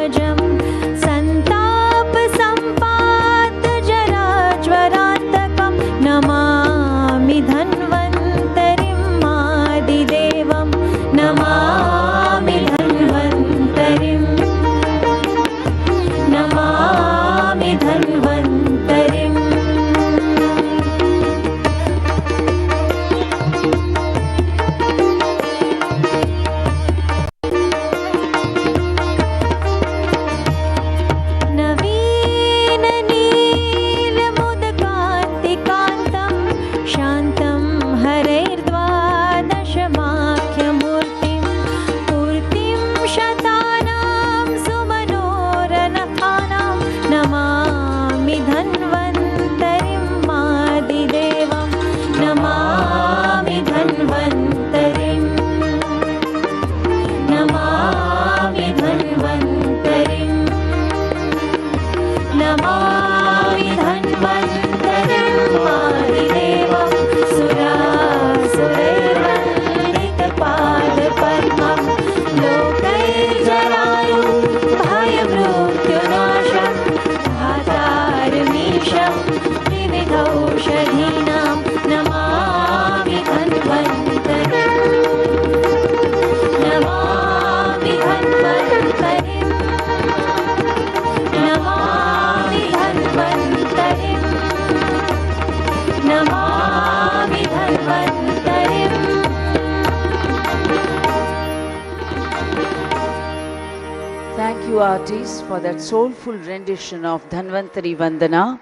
पंकजं सन्तापसम्पातजराज्वरान्तकं नमामि धन्वन्तरिं आदिदेवं नमामि धन्वन्तरिं नमामि धन्वन्तरिम् नवीननीलमुदकान्तिकान्तं शान्तं हरैर्द्वादशमाख्यमूर्तिं पूर्तिं शतानां सुमनोरनखानां Namami धन्वन्तरिं आदिदेवं Namami धन्वन्तरिं Namami धन्वन्तरिं Namami धन्वन्तरिं आदिदेवं सुरासुरैर्वन्दितपादपद्मं लोकैर्जरायुः भयमृत्युनाशं धातारमीशं विविधौषधीनां Namami धन्वन्तरिं Namami धन्वन्तरिं Namami धन्वन्तरिं Namami धन्वन्तरिम् Thank you, artists, for that soulful rendition of Dhanvantari Vandana.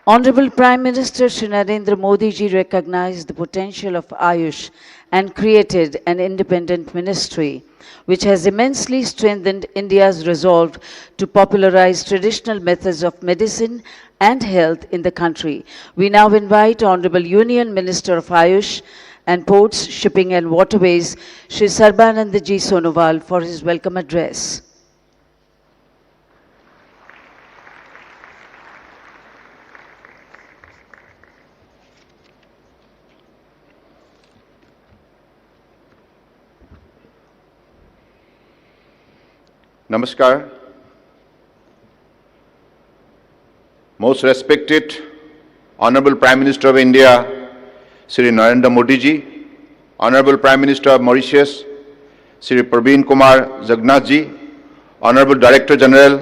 Honorable Prime Minister Shri Narendra Modi ji recognized the potential of Ayush and created an independent ministry, which has immensely strengthened India's resolve to popularize traditional methods of medicine and health in the country. We now invite Honorable Union Minister of Ayush and Ports, Shipping and Waterways, Shri Sarbanand Ji Sonowal, for his welcome address. Namaskar. Most respected Honorable Prime Minister of India, Shri Narendra Modi ji, Honorable Prime Minister of Mauritius, Shri Praveen Kumar Jagannath ji, Honorable Director General,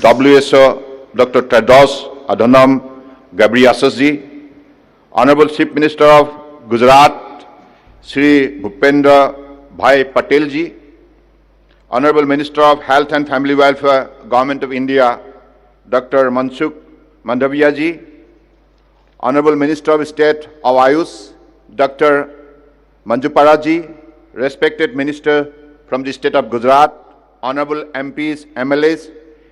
WHO, Dr. Tedros Adhanom Ghebreyesus ji, Honorable Chief Minister of Gujarat, Shri Bhupendra Bhai Patel ji, Honorable Minister of Health and Family Welfare, Government of India, Dr. Mansukh Mandaviya ji, Honorable Minister of State of Ayush, Dr. Manjupara ji, respected Minister from the State of Gujarat, Honorable MPs, MLAs,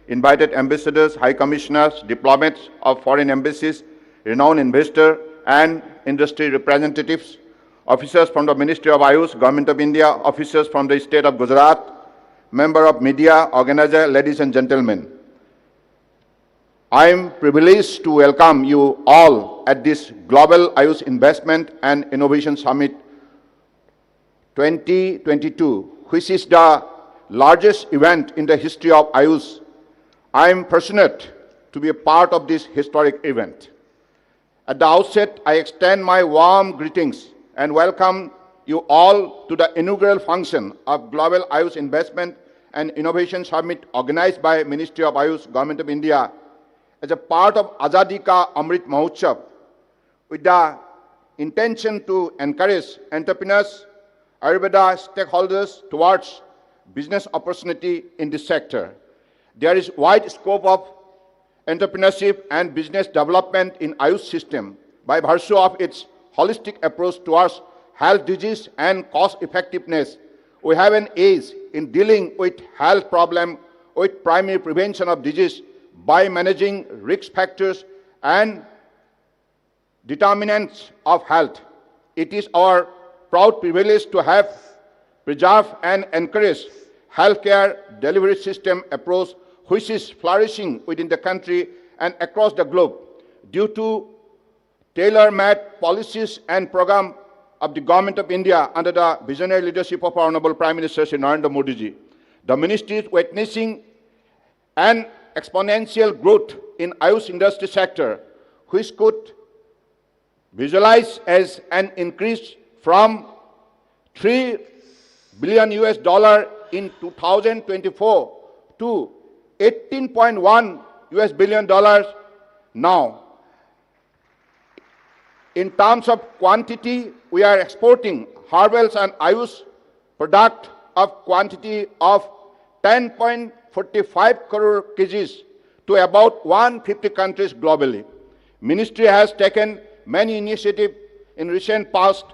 invited ambassadors, high commissioners, diplomats of foreign embassies, renowned investor and industry representatives, officers from the Ministry of Ayush, Government of India, officers from the State of Gujarat, member of media, organizer, ladies and gentlemen. I am privileged to welcome you all at this Global Ayush Investment and Innovation Summit 2022, which is the largest event in the history of Ayush. I am fortunate to be a part of this historic event. At the outset, I extend my warm greetings and welcome you all to the inaugural function of Global Ayush Investment and Innovation Summit organized by Ministry of Ayush, Government of India, as a part of Azadi Ka Amrit Mahotsav, with the intention to encourage entrepreneurs, Ayurveda stakeholders towards business opportunity in this sector. There is wide scope of entrepreneurship and business development in Ayush system by virtue of its holistic approach towards health disease and cost effectiveness. We have an edge in dealing with health problem with primary prevention of disease by managing risk factors and determinants of health. It is our proud privilege to have preserved and encouraged healthcare delivery system approach which is flourishing within the country and across the globe due to tailor-made policies and program of the Government of India under the visionary leadership of our Honorable Prime Minister Shri Narendra Modi ji. The ministry is witnessing and exponential growth in Ayush industry sector, which could visualize as an increase from 3 billion US dollar in 2024 to 18.1 US billion dollars now. In terms of quantity, we are exporting Harwell's and Ayush product of quantity of 10.45 crore kgs to about 150 countries globally. Ministry has taken many initiatives in recent past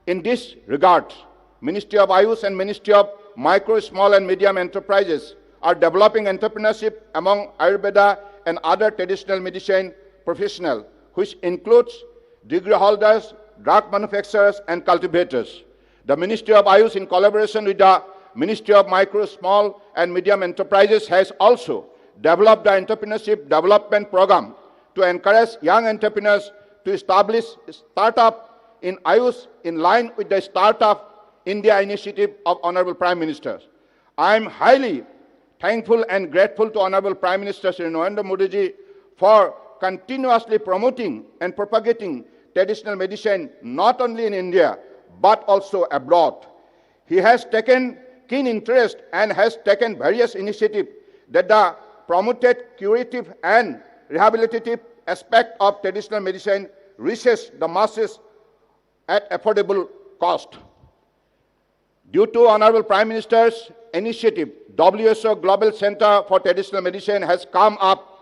in this regard. Ministry of Ayush and Ministry of Micro, Small and Medium Enterprises are developing entrepreneurship among Ayurveda and other traditional medicine professionals, which includes degree holders, drug manufacturers and cultivators. The Ministry of Ayush, in collaboration with the Ministry of Micro, Small and Medium Enterprises, has also developed the entrepreneurship development program to encourage young entrepreneurs to establish startup in Ayush in line with the Startup India initiative of Honorable Prime Minister. I am highly thankful and grateful to Honorable Prime Minister Shri Narendra Modi ji for continuously promoting and propagating traditional medicine not only in India but also abroad. He has taken keen interest and has taken various initiatives that the promoted curative and rehabilitative aspect of traditional medicine reaches the masses at affordable cost. Due to Honorable Prime Minister's initiative, WHO Global Center for Traditional Medicine has come up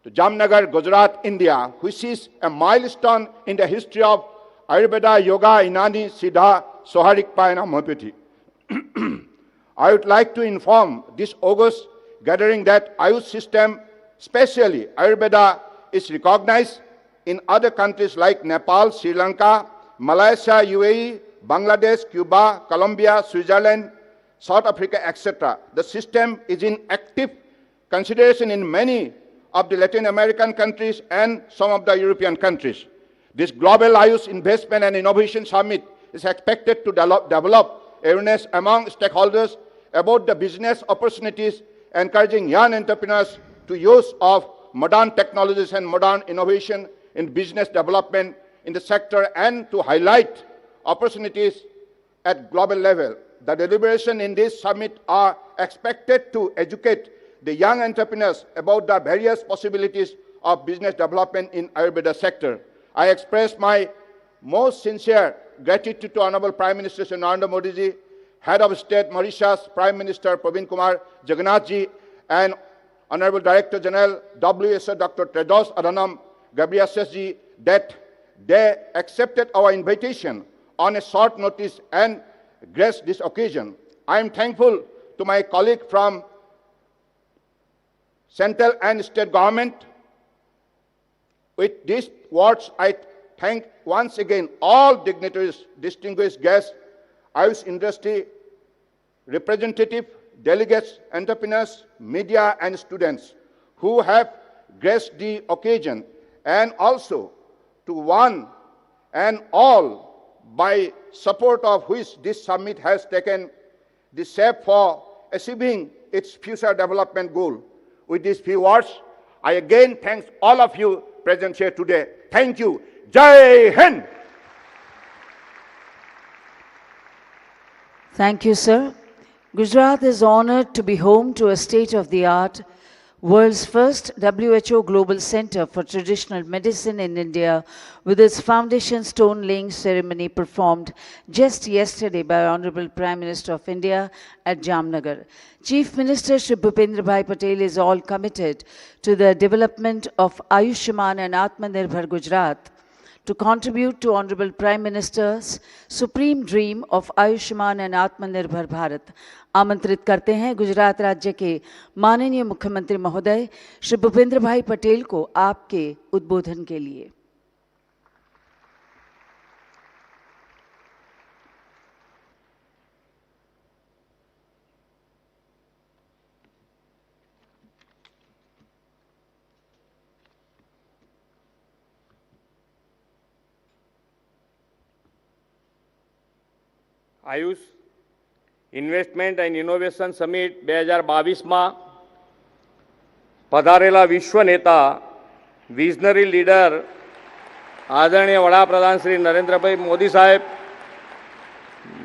to Jamnagar, Gujarat, India, which is a milestone in the history of Ayurveda, Yoga, Inani, Siddha, Soharikpa and Homeopathy. I would like to inform this august gathering that Ayush system, especially Ayurveda, is recognized in other countries like Nepal, Sri Lanka, Malaysia, UAE, Bangladesh, Cuba, Colombia, Switzerland, South Africa, etc. The system is in active consideration in many of the Latin American countries and some of the European countries. This Global Ayush Investment and Innovation Summit is expected to develop awareness among stakeholders about the business opportunities, encouraging young entrepreneurs to use of modern technologies and modern innovation in business development in the sector and to highlight opportunities at global level. The deliberations in this summit are expected to educate the young entrepreneurs about the various possibilities of business development in Ayurveda sector. I express my most sincere gratitude to Honorable Prime Minister Shri Narendra Modi ji, Head of State Mauritius, Prime Minister Praveen Kumar Jagannath ji, and Honorable Director General WHO Dr. Tedros Adhanom Ghebreyesus ji, that they accepted our invitation on a short notice and graced this occasion. I am thankful to my colleague from central and state government. With these words, I thank once again all dignitaries, distinguished guests, Ayush industry representative, delegates, entrepreneurs, media and students who have graced the occasion, and also to one and all by support of which this summit has taken the step for achieving its future development goal. With these few words, I again thank all of you present here today. Thank you. Jai Hind! Thank you, sir. Gujarat is honored to be home to a state-of-the-art, world's first WHO Global Center for Traditional Medicine in India, with its foundation stone laying ceremony performed just yesterday by Honorable Prime Minister of India at Jamnagar. Chief Minister Shri Bhupendra Bhai Patel is all committed to the development of Ayushman and Atmanirbhar Gujarat, to contribute to Honorable Prime Minister's supreme dream of Ayushman and Atmanirbhar Bharat. आमंत्रित करते हैं गुजरात राज्य के माननीय मुख्यमंत्री महोदय श्री भूपेंद्र भाई पटेल को आपके उद्बोधन के लिए। AYUSH investment and innovation summit 2022માં પધારેલા વિશ્વ નેતા વિઝનરી લીડર આદરણીય વડાપ્રધાન શ્રી નરેન્દ્રભાઈ મોદી સાહેબ,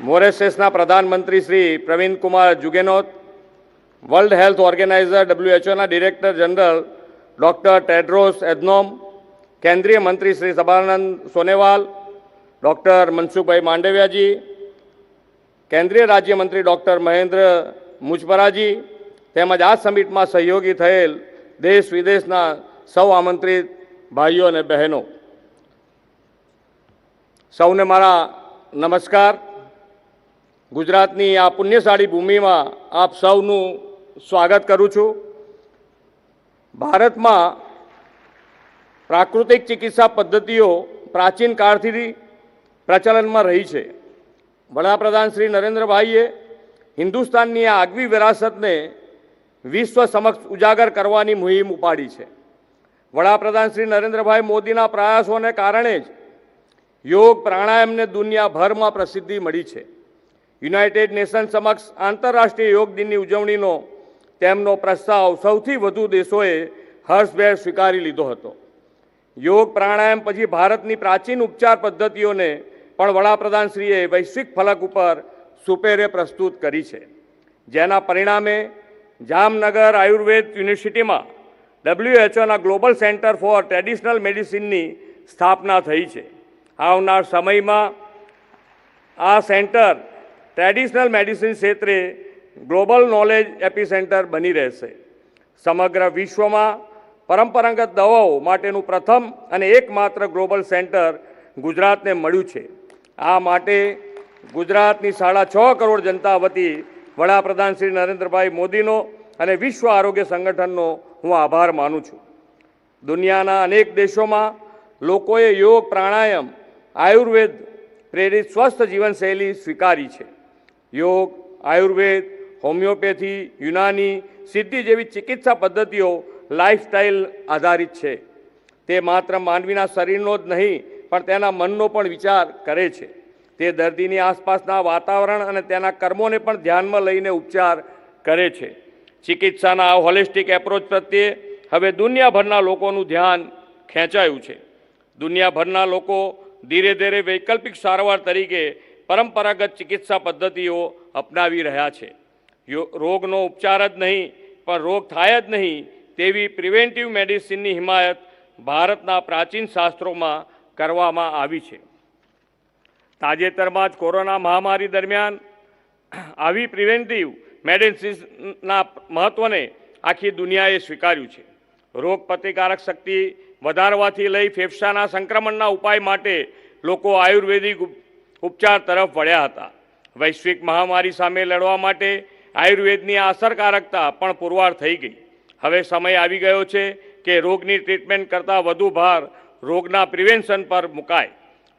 મોરેશિયસના પ્રધાનમંત્રી Shri Pravind Kumar Jugnauth, world health organiser WHOના director general doctor Tedros Adhanom, કેન્દ્રીય મંત્રી શ્રી સબાનંદ સોનેવાલ, ડૉક્ટર મનસુખભાઈ માંડવિયાજી, કેન્દ્રીય રાજ્યમંત્રી ડૉક્ટર મહેન્દ્ર મુજપરાજી તેમજ આ સમિટમાં સહયોગી થયેલ દેશ વિદેશના સૌ આમંત્રિત ભાઈઓ અને બહેનો, સૌને મારા નમસ્કાર. ગુજરાતની આ પુણ્યશાળી ભૂમિમાં આપ સૌનું સ્વાગત કરું છું. ભારતમાં પ્રાકૃતિક ચિકિત્સા પદ્ધતિઓ પ્રાચીન કાળથી પ્રચલનમાં રહી છે. વડાપ્રધાન શ્રી નરેન્દ્રભાઈએ હિન્દુસ્તાનની આ આગવી વિરાસતને વિશ્વ સમક્ષ ઉજાગર કરવાની મુહિમ ઉપાડી છે. વડાપ્રધાન શ્રી નરેન્દ્રભાઈ મોદીના પ્રયાસોને કારણે જ યોગ પ્રાણાયામને દુનિયાભરમાં પ્રસિદ્ધિ મળી છે. યુનાઇટેડ નેશન સમક્ષ આંતરરાષ્ટ્રીય યોગ દિનની ઉજવણીનો તેમનો પ્રસ્તાવ સૌથી વધુ દેશોએ હર્ષભેર સ્વીકારી લીધો હતો. યોગ પ્રાણાયામ પછી ભારતની પ્રાચીન ઉપચાર પદ્ધતિઓને પણ વડાપ્રધાનશ્રીએ વૈશ્વિક ફલક ઉપર સુપેરે પ્રસ્તુત કરી છે, જેના પરિણામે જામનગર આયુર્વેદ યુનિવર્સિટીમાં WHOના ગ્લોબલ સેન્ટર ફોર ટ્રેડિશનલ મેડિસિનની સ્થાપના થઈ છે. આવનાર સમયમાં આ સેન્ટર ટ્રેડિશનલ મેડિસિન ક્ષેત્રે ગ્લોબલ નોલેજ એપિસેન્ટર બની રહેશે. સમગ્ર વિશ્વમાં પરંપરાગત દવાઓ માટેનું પ્રથમ અને એકમાત્ર ગ્લોબલ સેન્ટર ગુજરાતને મળ્યું છે. આ માટે ગુજરાતની 6.5 કરોડ જનતા વતી વડાપ્રધાન શ્રી નરેન્દ્રભાઈ મોદીનો અને વિશ્વ આરોગ્ય સંગઠનનો હું આભાર માનું છું. દુનિયાના અનેક દેશોમાં લોકોએ યોગ, પ્રાણાયામ, આયુર્વેદ પ્રેરિત સ્વસ્થ જીવનશૈલી સ્વીકારી છે. યોગ, આયુર્વેદ, હોમિયોપેથી, યુનાની, સિદ્ધિ જેવી ચિકિત્સા પદ્ધતિઓ લાઇફસ્ટાઇલ આધારિત છે. તે માત્ર માનવીના શરીરનો જ નહીં પણ તેના મનનો પણ વિચાર કરે છે. તે દર્દીની આસપાસના વાતાવરણ અને તેના કર્મોને પણ ધ્યાનમાં લઈને ઉપચાર કરે છે. ચિકિત્સાના આ હોલિસ્ટિક એપ્રોચ પ્રત્યે હવે દુનિયાભરના લોકોનું ધ્યાન ખેંચાયું છે. દુનિયાભરના લોકો ધીરે ધીરે વૈકલ્પિક સારવાર તરીકે પરંપરાગત ચિકિત્સા પદ્ધતિઓ અપનાવી રહ્યા છે. રોગનો ઉપચાર જ નહીં પણ રોગ થાય જ નહીં તેવી પ્રિવેન્ટિવ મેડિસિનની હિમાયત ભારતના પ્રાચીન શાસ્ત્રોમાં કરવામાં આવી છે. તાજેતરમાં જ કોરોના મહામારી દરમિયાન આવી પ્રિવેન્ટિવ મેડિસિન્સના મહત્ત્વને આખી દુનિયાએ સ્વીકાર્યું છે. રોગ પ્રતિકારક શક્તિ વધારવાથી લઈ ફેફસાના સંક્રમણના ઉપાય માટે લોકો આયુર્વેદિક ઉપચાર તરફ વળ્યા હતા. વૈશ્વિક મહામારી સામે લડવા માટે આયુર્વેદની આ અસરકારકતા પણ પુરવાર થઈ ગઈ. હવે સમય આવી ગયો છે કે રોગની ટ્રીટમેન્ટ કરતાં વધુ ભાર રોગના પ્રિવેન્શન પર મુકાય.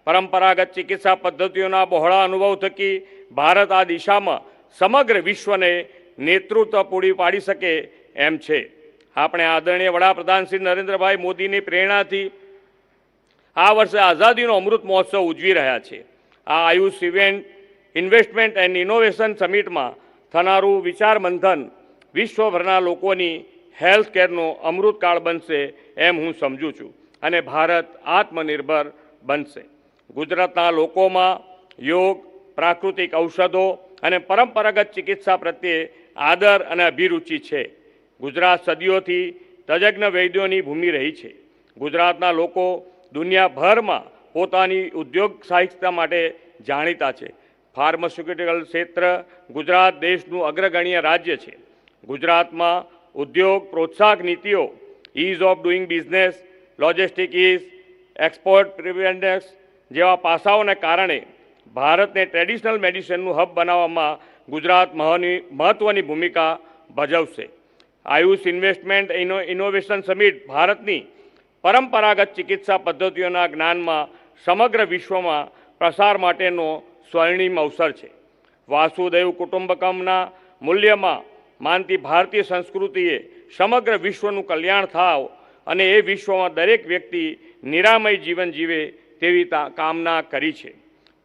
પરંપરાગત ચિકિત્સા પદ્ધતિઓના બહોળા અનુભવ થકી ભારત આ દિશામાં સમગ્ર વિશ્વને નેતૃત્વ પૂરી પાડી શકે એમ છે. આપણે આદરણીય વડાપ્રધાન શ્રી નરેન્દ્રભાઈ મોદીની પ્રેરણાથી આ વર્ષે આઝાદીનો અમૃત મહોત્સવ ઉજવી રહ્યા છે. આ AYUSH event, investment and innovation સમિટમાં થનારું વિચાર મંથન વિશ્વભરના લોકોની હેલ્થ કેરનો અમૃતકાળ બનશે એમ હું સમજું છું અને ભારત આત્મનિર્ભર બનશે. ગુજરાતના લોકોમાં યોગ, પ્રાકૃતિક ઔષધો અને પરંપરાગત ચિકિત્સા પ્રત્યે આદર અને અભિરુચિ છે. ગુજરાત સદીઓથી તજજ્ઞ વૈદ્યોની ભૂમિ રહી છે. ગુજરાતના લોકો દુનિયાભરમાં પોતાની ઉદ્યોગ સાહિત્ય માટે જાણીતા છે. ફાર્માસ્યુટિકલ ક્ષેત્ર ગુજરાત દેશનું અગ્રગણ્ય રાજ્ય છે. ગુજરાતમાં ઉદ્યોગ પ્રોત્સાહક નીતિઓ, ease of doing business, logistic ease, export પ્રિવેન્ડર્સ જેવા પાસાઓને કારણે ભારતને ટ્રેડિશનલ મેડિસિનનું હબ બનાવવામાં ગુજરાત મહત્ત્વની ભૂમિકા ભજવશે. આયુષ ઇન્વેસ્ટમેન્ટ ઇનોવેશન સમિટ ભારતની પરંપરાગત ચિકિત્સા પદ્ધતિઓના જ્ઞાનમાં સમગ્ર વિશ્વમાં પ્રસાર માટેનો સ્વર્ણિમ અવસર છે. વાસુદેવ કુટુંબકમના મૂલ્યમાં માનતી ભારતીય સંસ્કૃતિએ સમગ્ર વિશ્વનું કલ્યાણ થાવ અને એ વિશ્વમાં દરેક વ્યક્તિ નિરામય જીવન જીવે તેવી કામના કરી છે.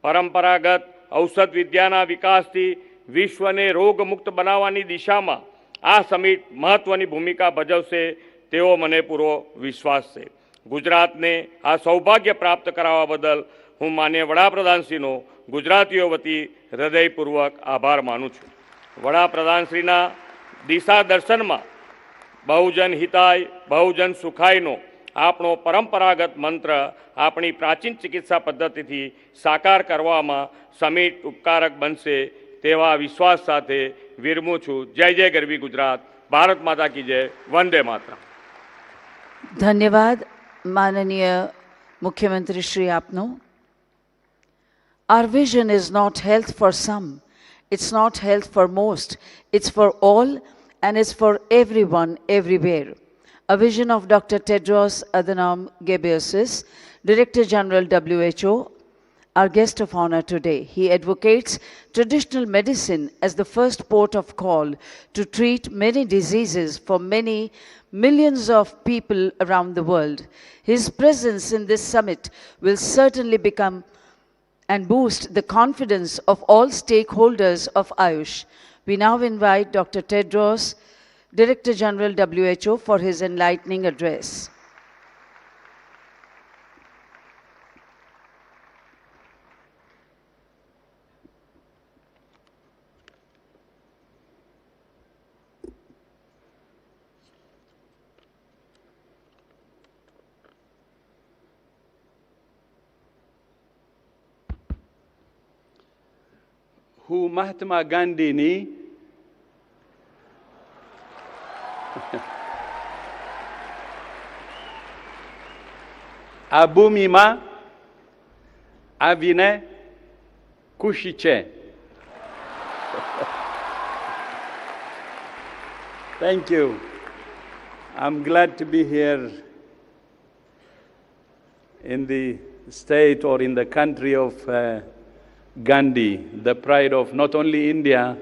પરંપરાગત ઔષધ વિદ્યાના વિકાસથી વિશ્વને રોગમુક્ત બનાવવાની દિશામાં આ સમિટ મહત્ત્વની ભૂમિકા ભજવશે તેવો મને પૂરો વિશ્વાસ છે. ગુજરાતને આ સૌભાગ્ય પ્રાપ્ત કરાવવા બદલ હું માનનીય વડાપ્રધાનશ્રીનો ગુજરાતીઓ વતી હૃદયપૂર્વક આભાર માનું છું. વડાપ્રધાનશ્રીના દિશા દર્શનમાં બહુજન હિતાય બહુજન સુખાયનો આપણો પરંપરાગત મંત્ર આપણી પ્રાચીન ચિકિત્સા પદ્ધતિથી સાકાર કરવામાં સમિત ઉપકારક બનશે તેવા વિશ્વાસ સાથે વિરમું છું. જય જય ગરવી ગુજરાત. ભારત માતા કી જય. વંદે માતરમ. ધન્યવાદ માનનીય મુખ્યમંત્રી શ્રી આપનો. Our vision is not health for some, it's not health for most, it's for all and it's for everyone, everywhere. A vision of Dr. Tedros Adhanom Ghebreyesus, Director General WHO, our guest of honor today. He advocates traditional medicine as the first port of call to treat many diseases for many millions of people around the world. His presence in this summit will certainly become and boost the confidence of all stakeholders of Ayush. We now invite Dr. Tedros, Director General WHO, for his enlightening address. હું મહાત્મા ગાંધીની આ ભૂમિમાં આવીને ખુશી છે. Thank you. I'm glad to be here in the state or in the country of Gandhi, the pride of not only India,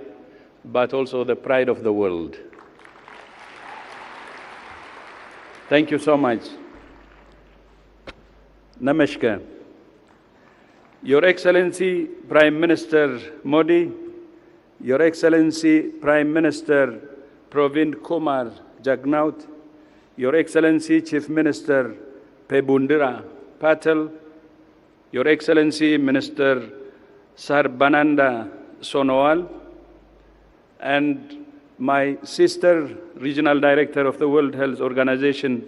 but also the pride of the world. Thank you so much. Namaskar. Your Excellency Prime Minister Modi, Your Excellency Prime Minister Praveen Kumar Jagnnath, Your Excellency Chief Minister Pebundira Patel, Your Excellency Minister Sarbananda Sonowal, and my sister, Regional Director of the World Health Organization,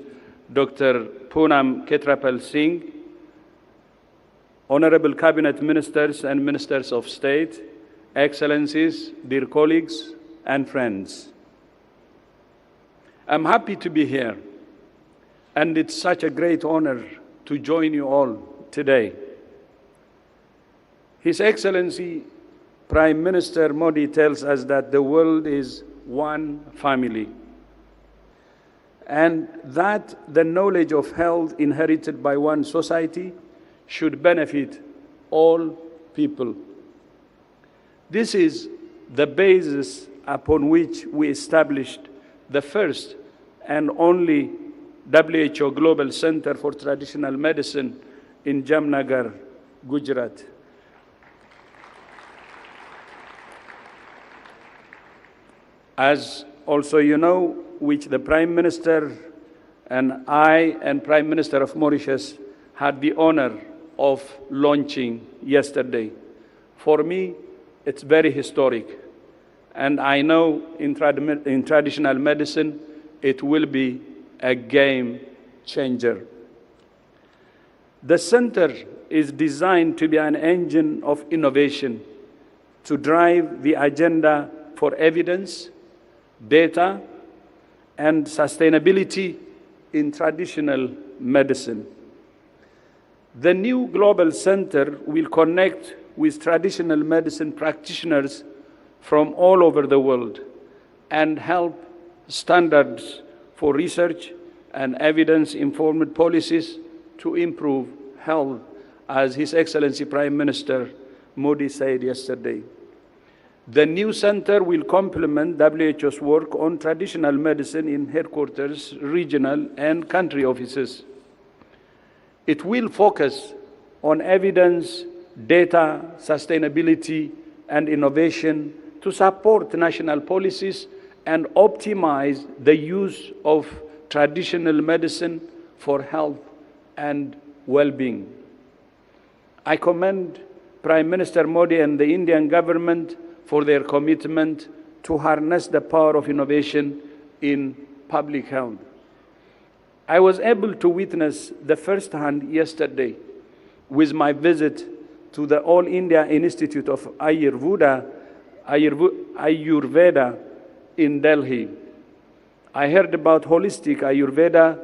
Dr. Poonam Ketrapal Singh, Honorable Cabinet Ministers and Ministers of State, Excellencies, dear colleagues and friends. I'm happy to be here, and it's such a great honor to join you all today. His Excellency Prime Minister Modi tells us that the world is one family, and that the knowledge of health inherited by one society should benefit all people. This is the basis upon which we established the first and only WHO Global Center for Traditional Medicine in Jamnagar, Gujarat. As also you know, which the Prime Minister and I and Prime Minister of Mauritius had the honor of launching yesterday. For me, it's very historic. And I know in traditional medicine, it will be a game changer. The center is designed to be an engine of innovation to drive the agenda for evidence, data, and sustainability in traditional medicine. The new global center will connect with traditional medicine practitioners from all over the world and help standards for research and evidence-informed policies to improve health, as His Excellency Prime Minister Modi said yesterday. The new center will complement WHO's work on traditional medicine in headquarters, regional, and country offices. It will focus on evidence, data, sustainability, and innovation to support national policies and optimize the use of traditional medicine for health and well-being. I commend Prime Minister Modi and the Indian government for their commitment to harness the power of innovation in public health. I was able to witness the first hand yesterday with my visit to the All India Institute of Ayurveda in Delhi. I heard about holistic Ayurveda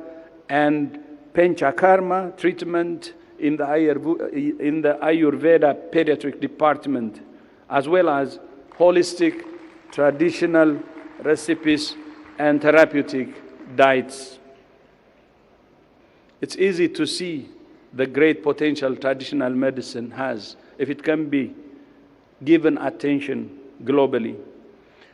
and Panchakarma treatment in the Ayurveda pediatric department, as well as holistic traditional recipes and therapeutic diets. It's easy to see the great potential traditional medicine has if it can be given attention globally.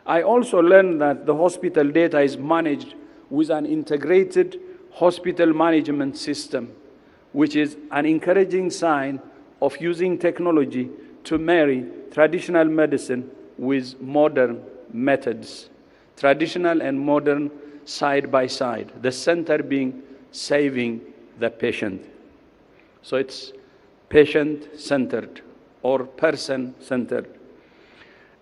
I also learned that the hospital data is managed with an integrated hospital management system, which is an encouraging sign of using technology to marry traditional medicine with modern methods, traditional and modern side by side, the center being saving the patient. So it's patient-centered or person-centered.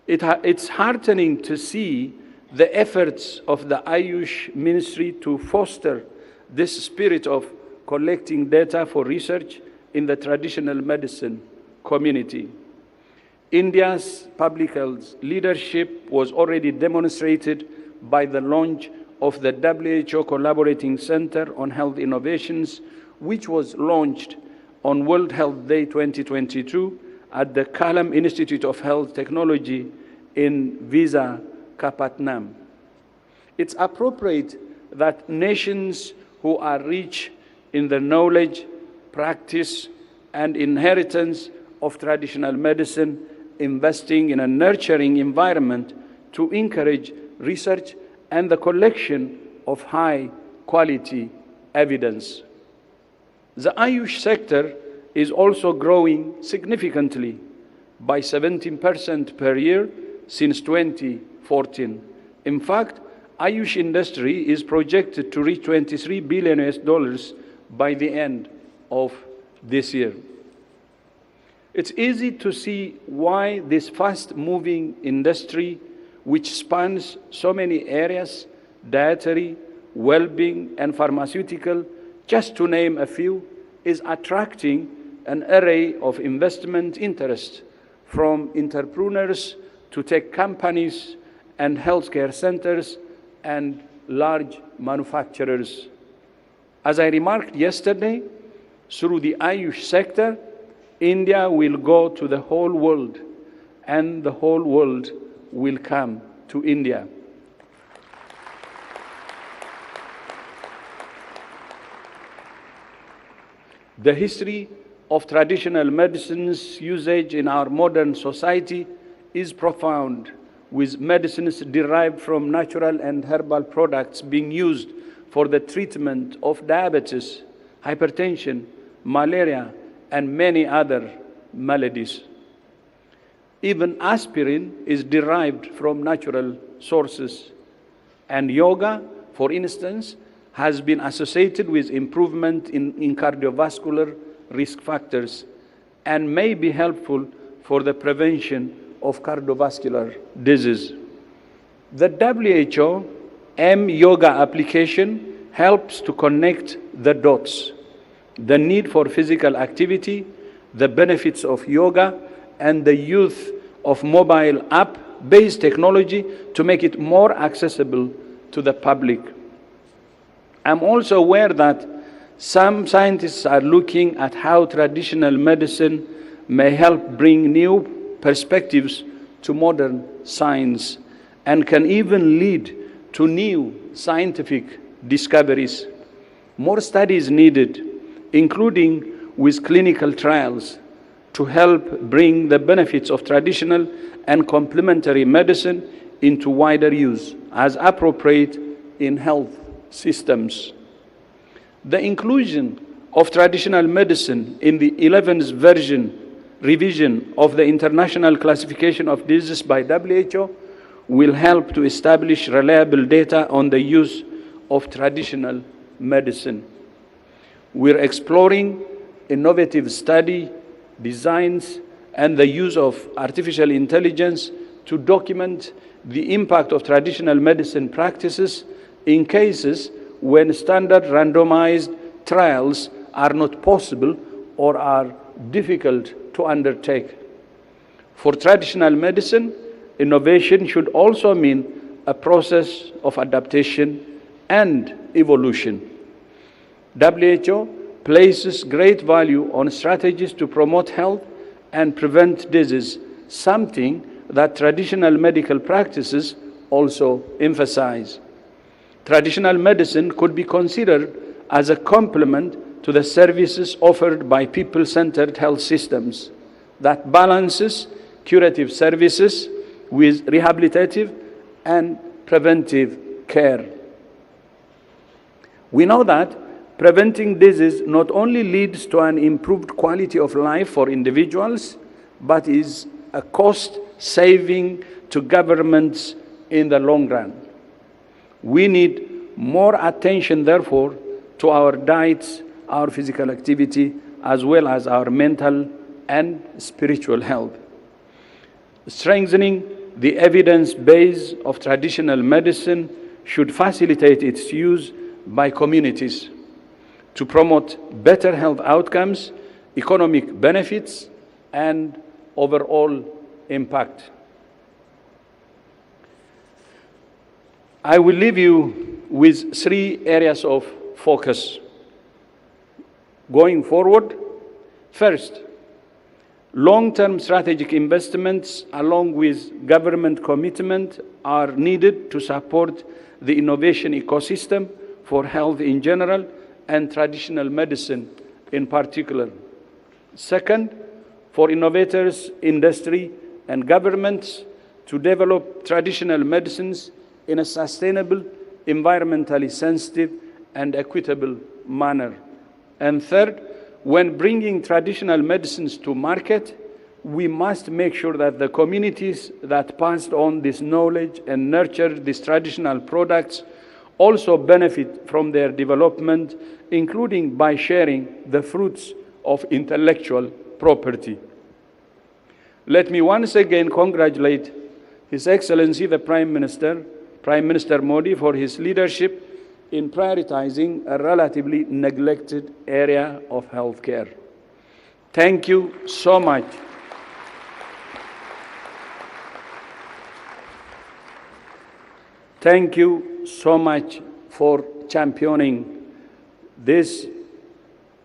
It's heartening to see the efforts of the Ayush ministry to foster this spirit of collecting data for research in the traditional medicine community. India's public health leadership was already demonstrated by the launch of the WHO Collaborating Center on Health Innovations, which was launched on World Health Day 2022 at the Kalam Institute of Health Technology in Visakhapatnam. It's appropriate that nations who are rich in the knowledge, practice, and inheritance of traditional medicine investing in a nurturing environment to encourage research and the collection of high-quality evidence. The Ayush sector is also growing significantly by 17% per year since 2014. In fact, Ayush industry is projected to reach $23 billion by the end of this year. It's easy to see why this fast-moving industry, which spans so many areas, dietary, well-being, and pharmaceutical, just to name a few, is attracting an array of investment interest from entrepreneurs to tech companies and healthcare centers and large manufacturers. As I remarked yesterday, through the Ayush sector, India will go to the whole world, and the whole world will come to India. The history of traditional medicine's usage in our modern society is profound, with medicines derived from natural and herbal products being used for the treatment of diabetes, hypertension, malaria, and many other maladies. Even aspirin is derived from natural sources. And yoga, for instance, has been associated with improvement in cardiovascular risk factors and may be helpful for the prevention of cardiovascular disease. The WHO M-Yoga application helps to connect the dots, the need for physical activity, the benefits of yoga, and the use of mobile app-based technology to make it more accessible to the public. I'm also aware that some scientists are looking at how traditional medicine may help bring new perspectives to modern science and can even lead to new scientific discoveries. More studies needed, including with clinical trials, to help bring the benefits of traditional and complementary medicine into wider use as appropriate in health systems. The inclusion of traditional medicine in the 11th revision of the International Classification of Diseases by WHO will help to establish reliable data on the use of traditional medicine. We're exploring innovative study, designs, and the use of artificial intelligence to document the impact of traditional medicine practices in cases when standard randomized trials are not possible or are difficult to undertake. For traditional medicine, innovation should also mean a process of adaptation and evolution. WHO places great value on strategies to promote health and prevent disease, something that traditional medical practices also emphasize. Traditional medicine could be considered as a complement to the services offered by people-centered health systems that balances curative services with rehabilitative and preventive care. We know that preventing disease not only leads to an improved quality of life for individuals, but is a cost saving to governments in the long run. We need more attention, therefore, to our diets, our physical activity, as well as our mental and spiritual health. Strengthening the evidence base of traditional medicine should facilitate its use by communities to promote better health outcomes, economic benefits, and overall impact. I will leave you with 3 areas of focus. Going forward, first, long-term strategic investments along with government commitment are needed to support the innovation ecosystem for health in general and traditional medicine in particular. Second, for innovators, industry, and governments to develop traditional medicines in a sustainable, environmentally sensitive, and equitable manner. And third, when bringing traditional medicines to market, we must make sure that the communities that passed on this knowledge and nurtured these traditional products also benefit from their development, including by sharing the fruits of intellectual property. Let me once again congratulate His Excellency the Prime Minister Modi, for his leadership in prioritizing a relatively neglected area of healthcare. Thank you so much. Thank you so much for championing this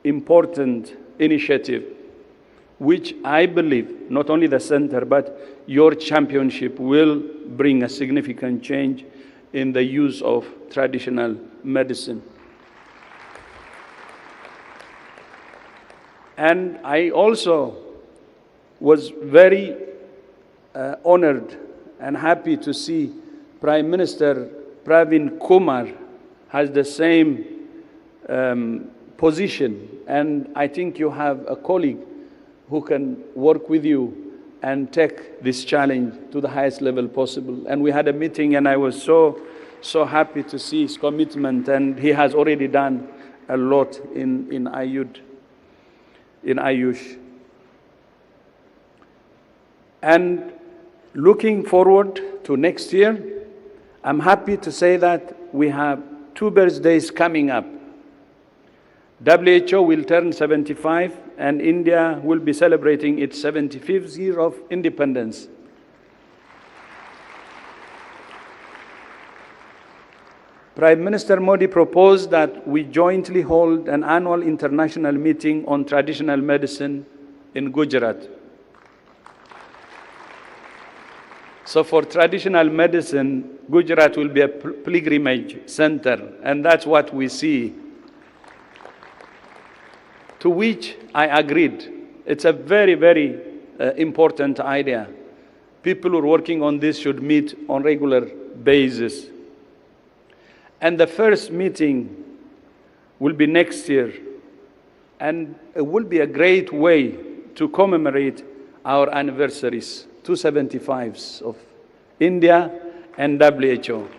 important initiative, which I believe not only the center, but your championship will bring a significant change in the use of traditional medicine. And I also was very honored and happy to see Prime Minister Pravin Kumar has the same position, and I think you have a colleague who can work with you and take this challenge to the highest level possible. And we had a meeting, and I was so happy to see his commitment, and he has already done a lot in Ayush. And looking forward to next year, I'm happy to say that we have 2 birthdays coming up. WHO will turn 75, and India will be celebrating its 75th year of independence. Prime Minister Modi proposed that we jointly hold an annual international meeting on traditional medicine in Gujarat. So for traditional medicine, Gujarat will be a pilgrimage center, and that's what we see. To which I agreed. It's a very, very important idea. People who are working on this should meet on regular basis. And the first meeting will be next year, and it will be a great way to commemorate our anniversaries, 275s of India and WHO.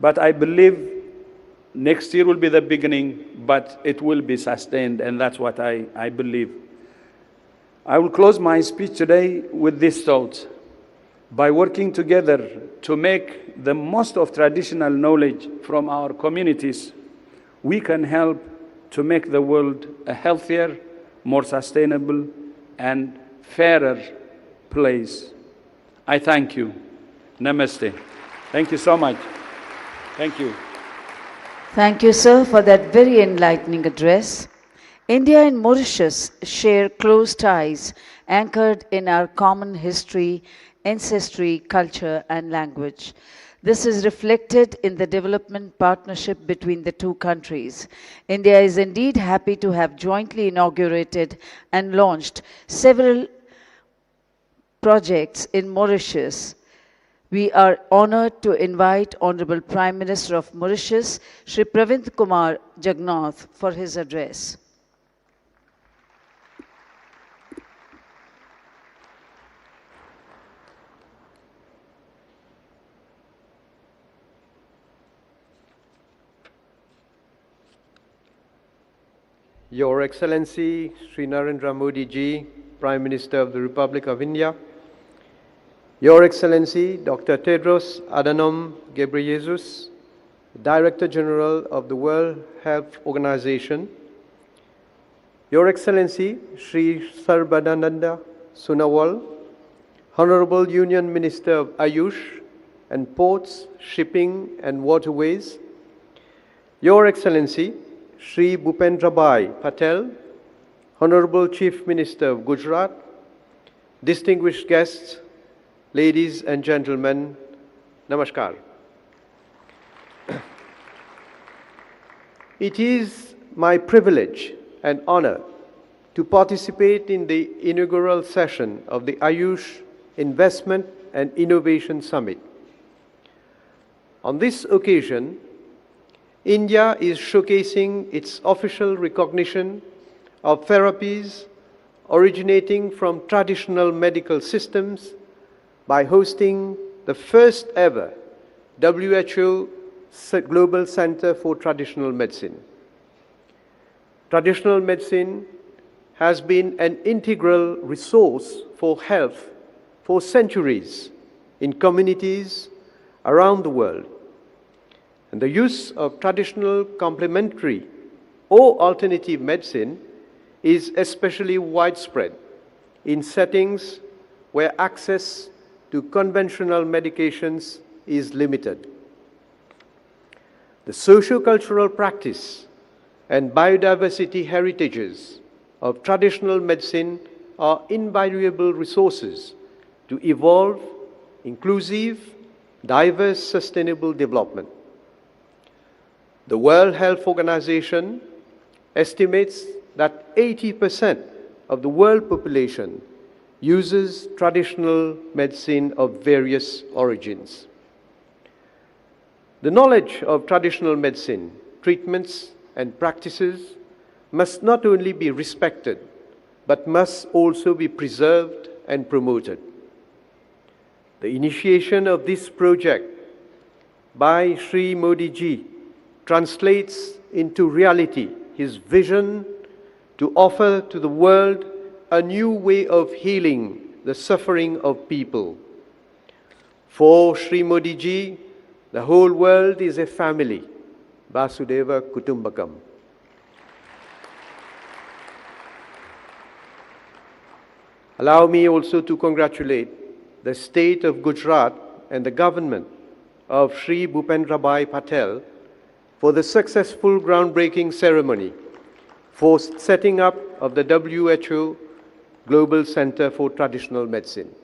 But I believe next year will be the beginning, but it will be sustained, and that's what I believe. I will close my speech today with these thoughts. By working together to make the most of traditional knowledge from our communities, we can help to make the world a healthier, more sustainable, and fairer place. I thank you. Namaste. Thank you so much. Thank you. Thank you, sir, for that very enlightening address. India and Mauritius share close ties anchored in our common history, ancestry, culture, and language. This is reflected in the development partnership between the two countries. India is indeed happy to have jointly inaugurated and launched several projects in Mauritius. We are honored to invite Honorable Prime Minister of Mauritius, Shri Pravind Kumar Jagannath, for his address. Your Excellency Sri Narendra Modi ji, Prime Minister of the Republic of India, Your Excellency Dr. Tedros Adhanom Ghebreyesus, Director General of the World Health Organization, Your Excellency Sri Sarbadananda Sonowal, Honorable Union Minister of Ayush and Ports, Shipping and Waterways, Your Excellency Sri Bhupendrabhai Patel, Honorable Chief Minister of Gujarat, distinguished guests, ladies and gentlemen, Namaskar. It is my privilege and honor to participate in the inaugural session of the Ayush Investment and Innovation Summit. On this occasion, India is showcasing its official recognition of therapies originating from traditional medical systems by hosting the first ever WHO Global Center for Traditional Medicine. Traditional medicine has been an integral resource for health for centuries in communities around the world. And the use of traditional complementary or alternative medicine is especially widespread in settings where access to conventional medications is limited. The socio-cultural practice and biodiversity heritages of traditional medicine are invaluable resources to evolve inclusive, diverse, sustainable development. The World Health Organization estimates that 80% of the world population uses traditional medicine of various origins. The knowledge of traditional medicine, treatments, and practices must not only be respected, but must also be preserved and promoted. The initiation of this project by Sri Modi ji translates into reality his vision to offer to the world a new way of healing the suffering of people. For Sri Modi ji, the whole world is a family, Vasudeva Kutumbakam. Allow me also to congratulate the state of Gujarat and the government of Sri Bhupendrabhai Patel for the successful groundbreaking ceremony for setting up of the WHO Global Center for Traditional Medicine.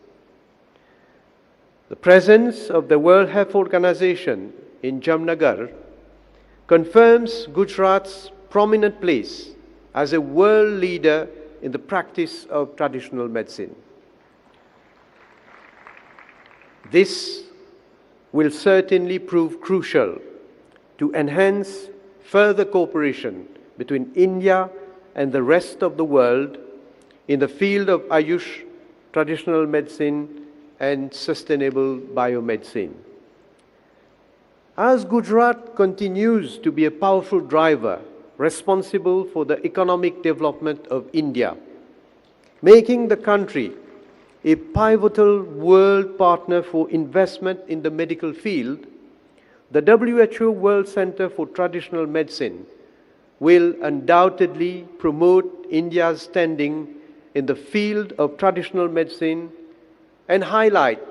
The presence of the World Health Organization in Jamnagar confirms Gujarat's prominent place as a world leader in the practice of traditional medicine. This will certainly prove crucial to enhance further cooperation between India and the rest of the world in the field of Ayush, traditional medicine, and sustainable biomedicine. As Gujarat continues to be a powerful driver responsible for the economic development of India, making the country a pivotal world partner for investment in the medical field, the WHO World Center for Traditional Medicine will undoubtedly promote India's standing in the field of traditional medicine and highlight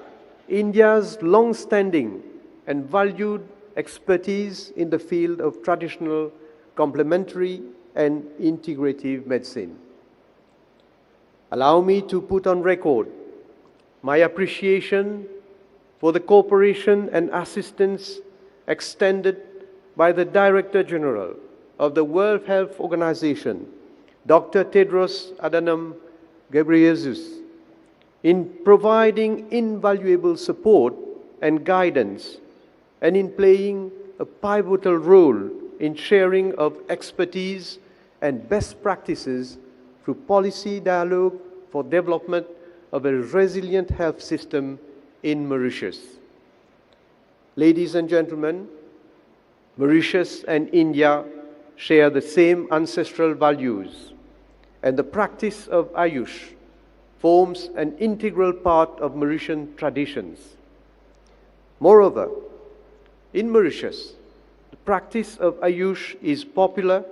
India's long-standing and valued expertise in the field of traditional, complementary, and integrative medicine. Allow me to put on record my appreciation for the cooperation and assistance extended by the Director General of the World Health Organization, Dr. Tedros Adhanom Ghebreyesus, in providing invaluable support and guidance, and in playing a pivotal role in sharing of expertise and best practices through policy dialogue for development of a resilient health system in Mauritius. Ladies and gentlemen, Mauritius and India share the same ancestral values, and the practice of Ayush forms an integral part of Mauritian traditions. Moreover, in Mauritius, the practice of Ayush is popular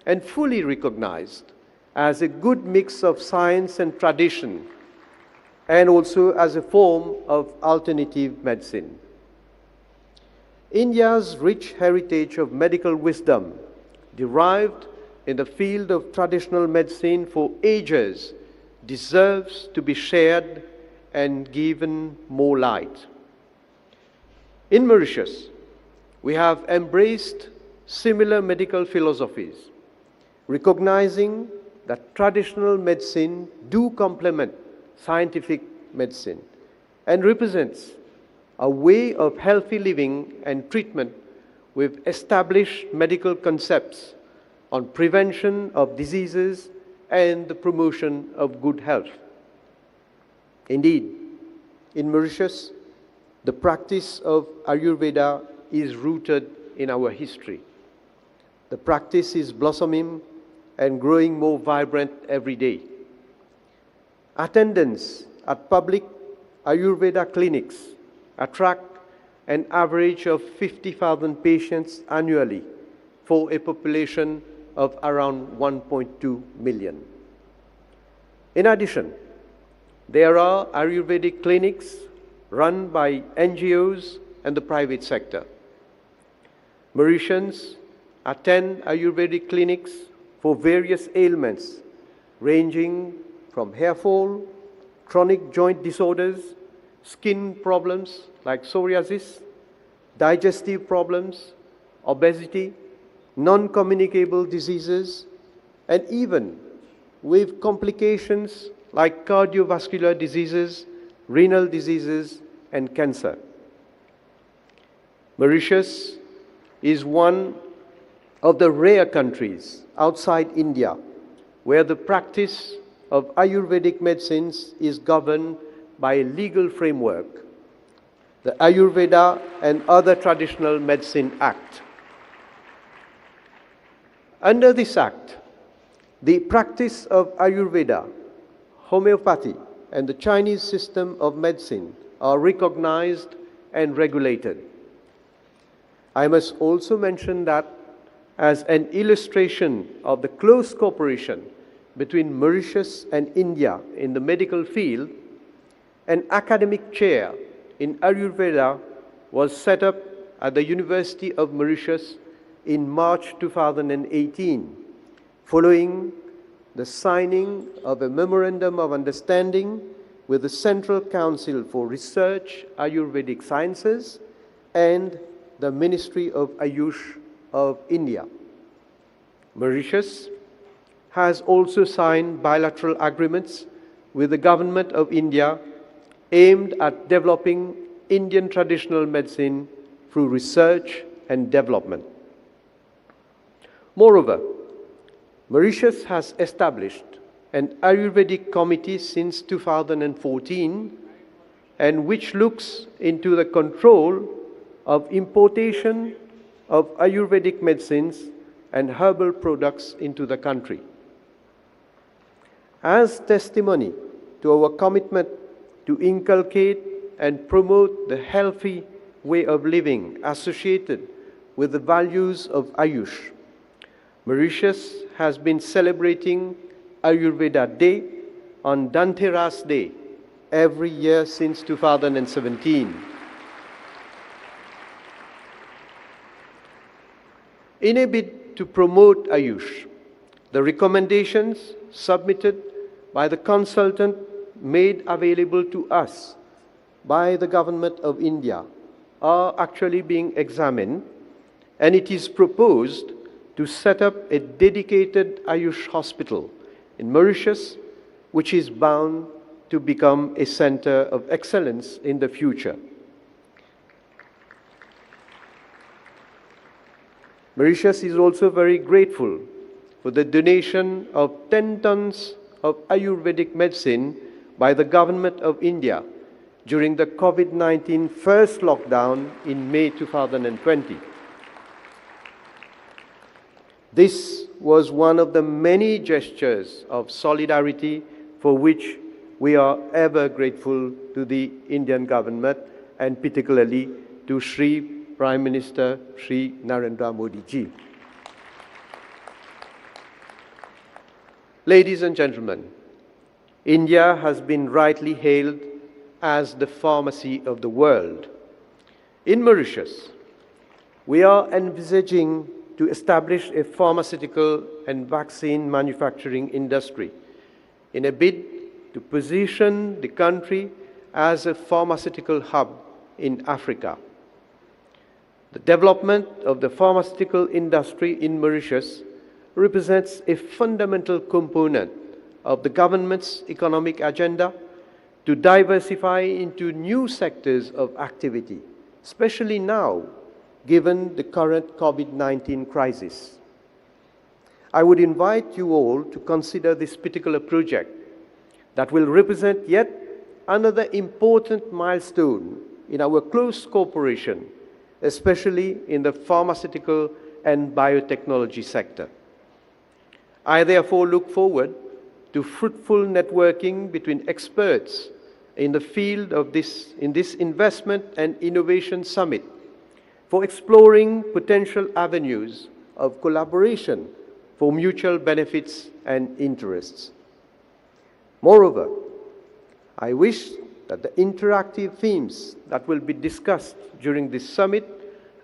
and fully recognized as a good mix of science and tradition, and also as a form of alternative medicine. India's rich heritage of medical wisdom derived in the field of traditional medicine for ages deserves to be shared and given more light. In Mauritius, we have embraced similar medical philosophies, recognizing that traditional medicine do complement scientific medicine and represents a way of healthy living and treatment with established medical concepts on prevention of diseases and the promotion of good health. Indeed, in Mauritius, the practice of Ayurveda is rooted in our history. The practice is blossoming and growing more vibrant every day. Attendance at public Ayurveda clinics attract an average of 50,000 patients annually for a population of around 1.2 million. In addition, there are Ayurvedic clinics run by NGOs and the private sector. Mauritians attend Ayurvedic clinics for various ailments ranging from hair fall, chronic joint disorders, skin problems like psoriasis, digestive problems, obesity, non-communicable diseases, and even with complications like cardiovascular diseases, renal diseases, and cancer. Mauritius is one of the rare countries outside India where the practice of Ayurvedic medicines is governed by a legal framework, the Ayurveda and Other Traditional Medicine Act. Under this act, the practice of Ayurveda, homeopathy, and the Chinese system of medicine are recognized and regulated. I must also mention that as an illustration of the close cooperation between Mauritius and India in the medical field, an academic chair in Ayurveda was set up at the University of Mauritius in March 2018, following the signing of a Memorandum of Understanding with the Central Council for Research, Ayurvedic Sciences, and the Ministry of Ayush of India. Mauritius has also signed bilateral agreements with the Government of India aimed at developing Indian traditional medicine through research and development. Moreover, Mauritius has established an Ayurvedic committee since 2014, and which looks into the control of importation of Ayurvedic medicines and herbal products into the country. As testimony to our commitment to inculcate and promote the healthy way of living associated with the values of Ayush, Mauritius has been celebrating Ayurveda Day on Dhanteras Day every year since 2017. In a bid to promote Ayush, the recommendations submitted by the consultant made available to us by the Government of India are actually being examined, and it is proposed to set up a dedicated Ayush hospital in Mauritius, which is bound to become a center of excellence in the future. Mauritius is also very grateful for the donation of 10 tons of Ayurvedic medicine by the Government of India during the COVID-19 first lockdown in May 2020. This was one of the many gestures of solidarity for which we are ever grateful to the Indian government, and particularly to Shri Prime Minister Shri Narendra Modi ji. Ladies and gentlemen, India has been rightly hailed as the pharmacy of the world. In Mauritius, we are envisaging to establish a pharmaceutical and vaccine manufacturing industry in a bid to position the country as a pharmaceutical hub in Africa. The development of the pharmaceutical industry in Mauritius represents a fundamental component of the government's economic agenda to diversify into new sectors of activity, especially now, given the current COVID-19 crisis. I would invite you all to consider this particular project that will represent yet another important milestone in our close cooperation, especially in the pharmaceutical and biotechnology sector. I therefore look forward to fruitful networking between experts in the field of this investment and innovation summit for exploring potential avenues of collaboration for mutual benefits and interests. Moreover, I wish that the interactive themes that will be discussed during this summit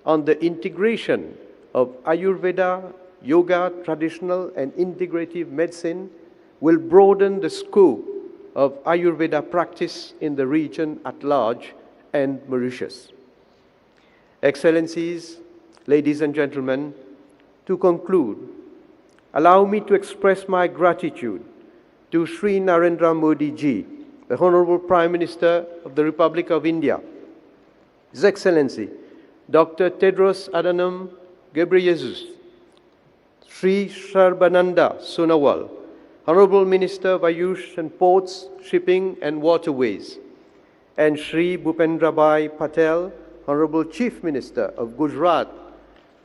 on the integration of Ayurveda, yoga, traditional and integrative medicine will broaden the scope of Ayurveda practice in the region at large and Mauritius. Excellencies, ladies and gentlemen, to conclude, allow me to express my gratitude to Shri Narendra Modi ji, the Honorable Prime Minister of the Republic of India, His Excellency Dr. Tedros Adhanom Ghebreyesus, Sri Sarbananda Sonowal, Honorable Minister of Ayush and Ports, Shipping and Waterways, and Sri Bhupendrabhai Patel, Honorable Chief Minister of Gujarat,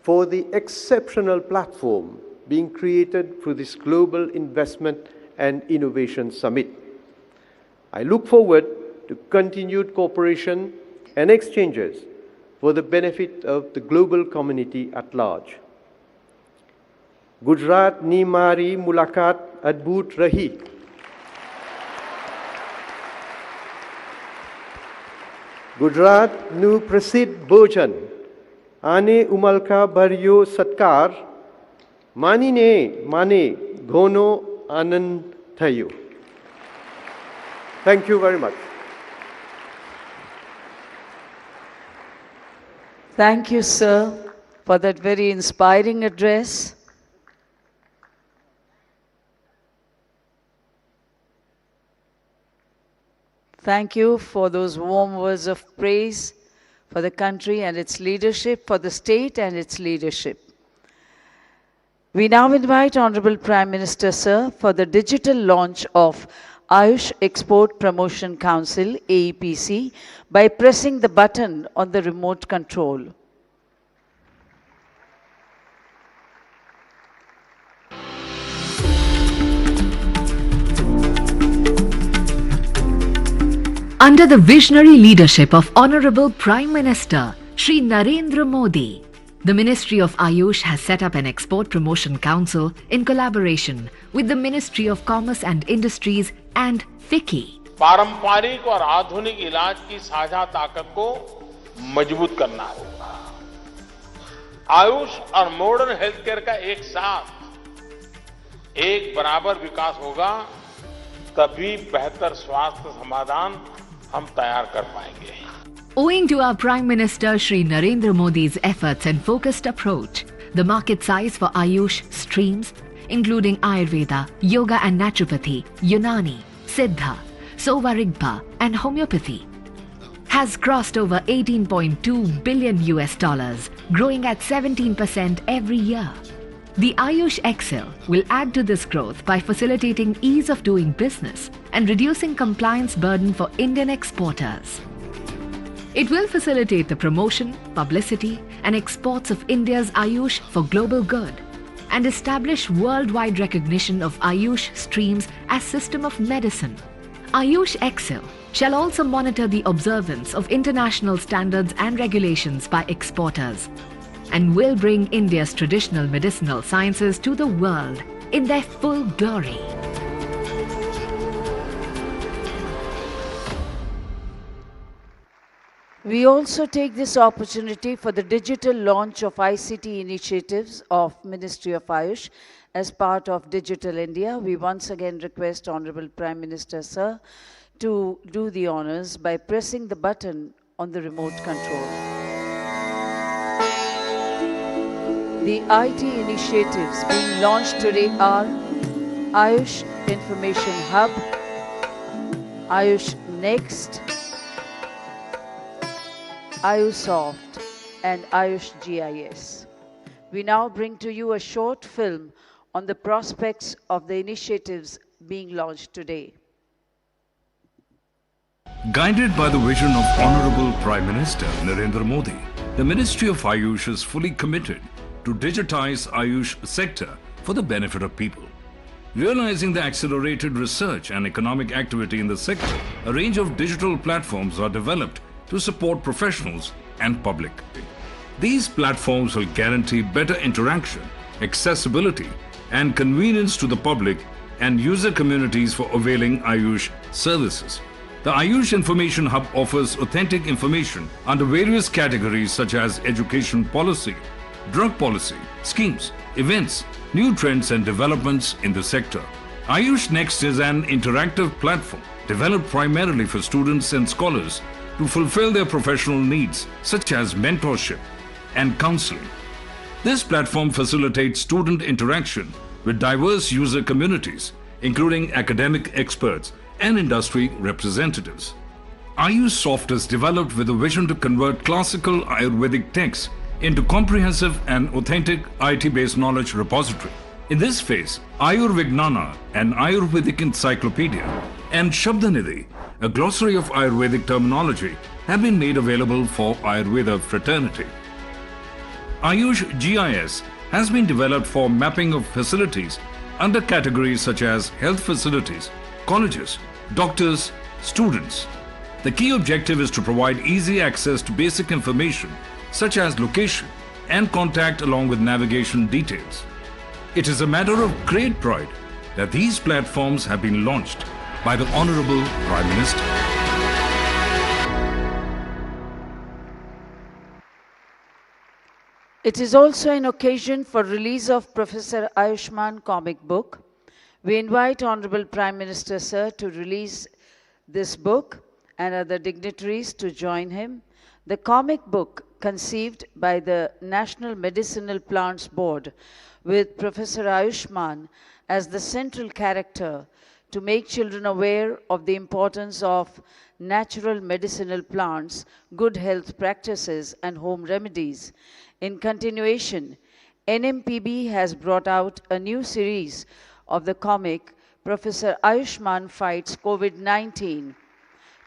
for the exceptional platform being created through this Global Investment and Innovation Summit. I look forward to continued cooperation and exchanges for the benefit of the global community at large. Gujarat ni mari mulakat adbhut rahi. Gujarat nu prasidh bhojan ane umalka bharyo satkar manine mane ghono anand thayo. Thank you very much. Thank you, sir, for that very inspiring address. Thank you for those warm words of praise for the country and its leadership, for the state and its leadership. We now invite Honorable Prime Minister, sir, for the digital launch of Ayush Export Promotion Council, AEPC, by pressing the button on the remote control. Under the visionary leadership of Honorable Prime Minister Shri Narendra Modi, the Ministry of Ayush has set up an Export Promotion Council in collaboration with the Ministry of Commerce and Industries and FICCI. पारंपरिक और आधुनिक इलाज की साझा ताकत को मजबूत करना होगा। आयुष और मॉडर्न हेल्थ केयर का एक साथ एक बराबर विकास होगा, तभी बेहतर स्वास्थ्य समाधान हम तैयार कर पाएंगे। Owing to our Prime Minister Shri Narendra Modi's efforts and focused approach, the market size for Ayush streams, including Ayurveda, Yoga and Naturopathy, Unani, Siddha, Sovarigpa and Homeopathy, has crossed over 18.2 billion US dollars, growing at 17% every year. The Ayush Excel will add to this growth by facilitating ease of doing business and reducing compliance burden for Indian exporters. It will facilitate the promotion, publicity and exports of India's Ayush for global good and establish worldwide recognition of Ayush streams as system of medicine. Ayush Excel shall also monitor the observance of international standards and regulations by exporters and will bring India's traditional medicinal sciences to the world in their full glory. We also take this opportunity for the digital launch of ICT initiatives of Ministry of Ayush as part of Digital India. We once again request Honorable Prime Minister, sir, to do the honors by pressing the button on the remote control. The IT initiatives being launched today are Ayush Information Hub, Ayush Next, Ayusoft and Ayush GIS. We now bring to you a short film on the prospects of the initiatives being launched today. Guided by the vision of Honorable Prime Minister Narendra Modi, the Ministry of Ayush is fully committed to digitize Ayush sector for the benefit of people. Realizing the accelerated research and economic activity in the sector, a range of digital platforms are developed to support professionals and public. These platforms will guarantee better interaction, accessibility, and convenience to the public and user communities for availing Ayush services. The Ayush Information Hub offers authentic information under various categories such as education policy, drug policy, schemes, events, new trends and developments in the sector. Ayush Next is an interactive platform developed primarily for students and scholars to fulfill their professional needs such as mentorship and counseling. This platform facilitates student interaction with diverse user communities, including academic experts and industry representatives. Ayusoft is developed with a vision to convert classical Ayurvedic texts into comprehensive and authentic IT-based knowledge repository. In this phase, Ayurvignana, an Ayurvedic encyclopedia, and Shabdanidhi, a glossary of Ayurvedic terminology, have been made available for Ayurveda fraternity. Ayush GIS has been developed for mapping of facilities under categories such as health facilities, colleges, doctors, students. The key objective is to provide easy access to basic information such as location and contact along with navigation details. It is a matter of great pride that these platforms have been launched by the Honorable Prime Minister. It is also an occasion for release of Professor Ayushman comic book. We invite Honorable Prime Minister, sir, to release this book and other dignitaries to join him. The comic book, conceived by the National Medicinal Plants Board with Professor Ayushman as the central character to make children aware of the importance of natural medicinal plants, good health practices and home remedies. In continuation, NMPB has brought out a new series of the comic Professor Ayushman fights COVID-19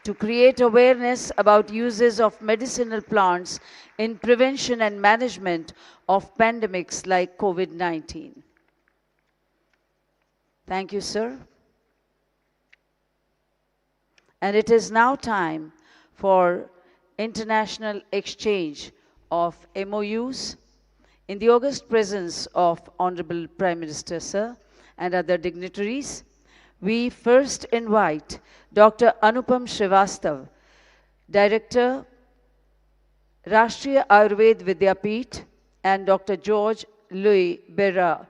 to create awareness about uses of medicinal plants in prevention and management of pandemics like COVID-19. Thank you, sir. And it is now time for international exchange of MOUs in the august presence of Honorable Prime Minister, sir, and other dignitaries. We first invite Dr. Anupam Srivastav, Director, Rashtriya Ayurved Vidyapith, and Dr. George Louis Berra,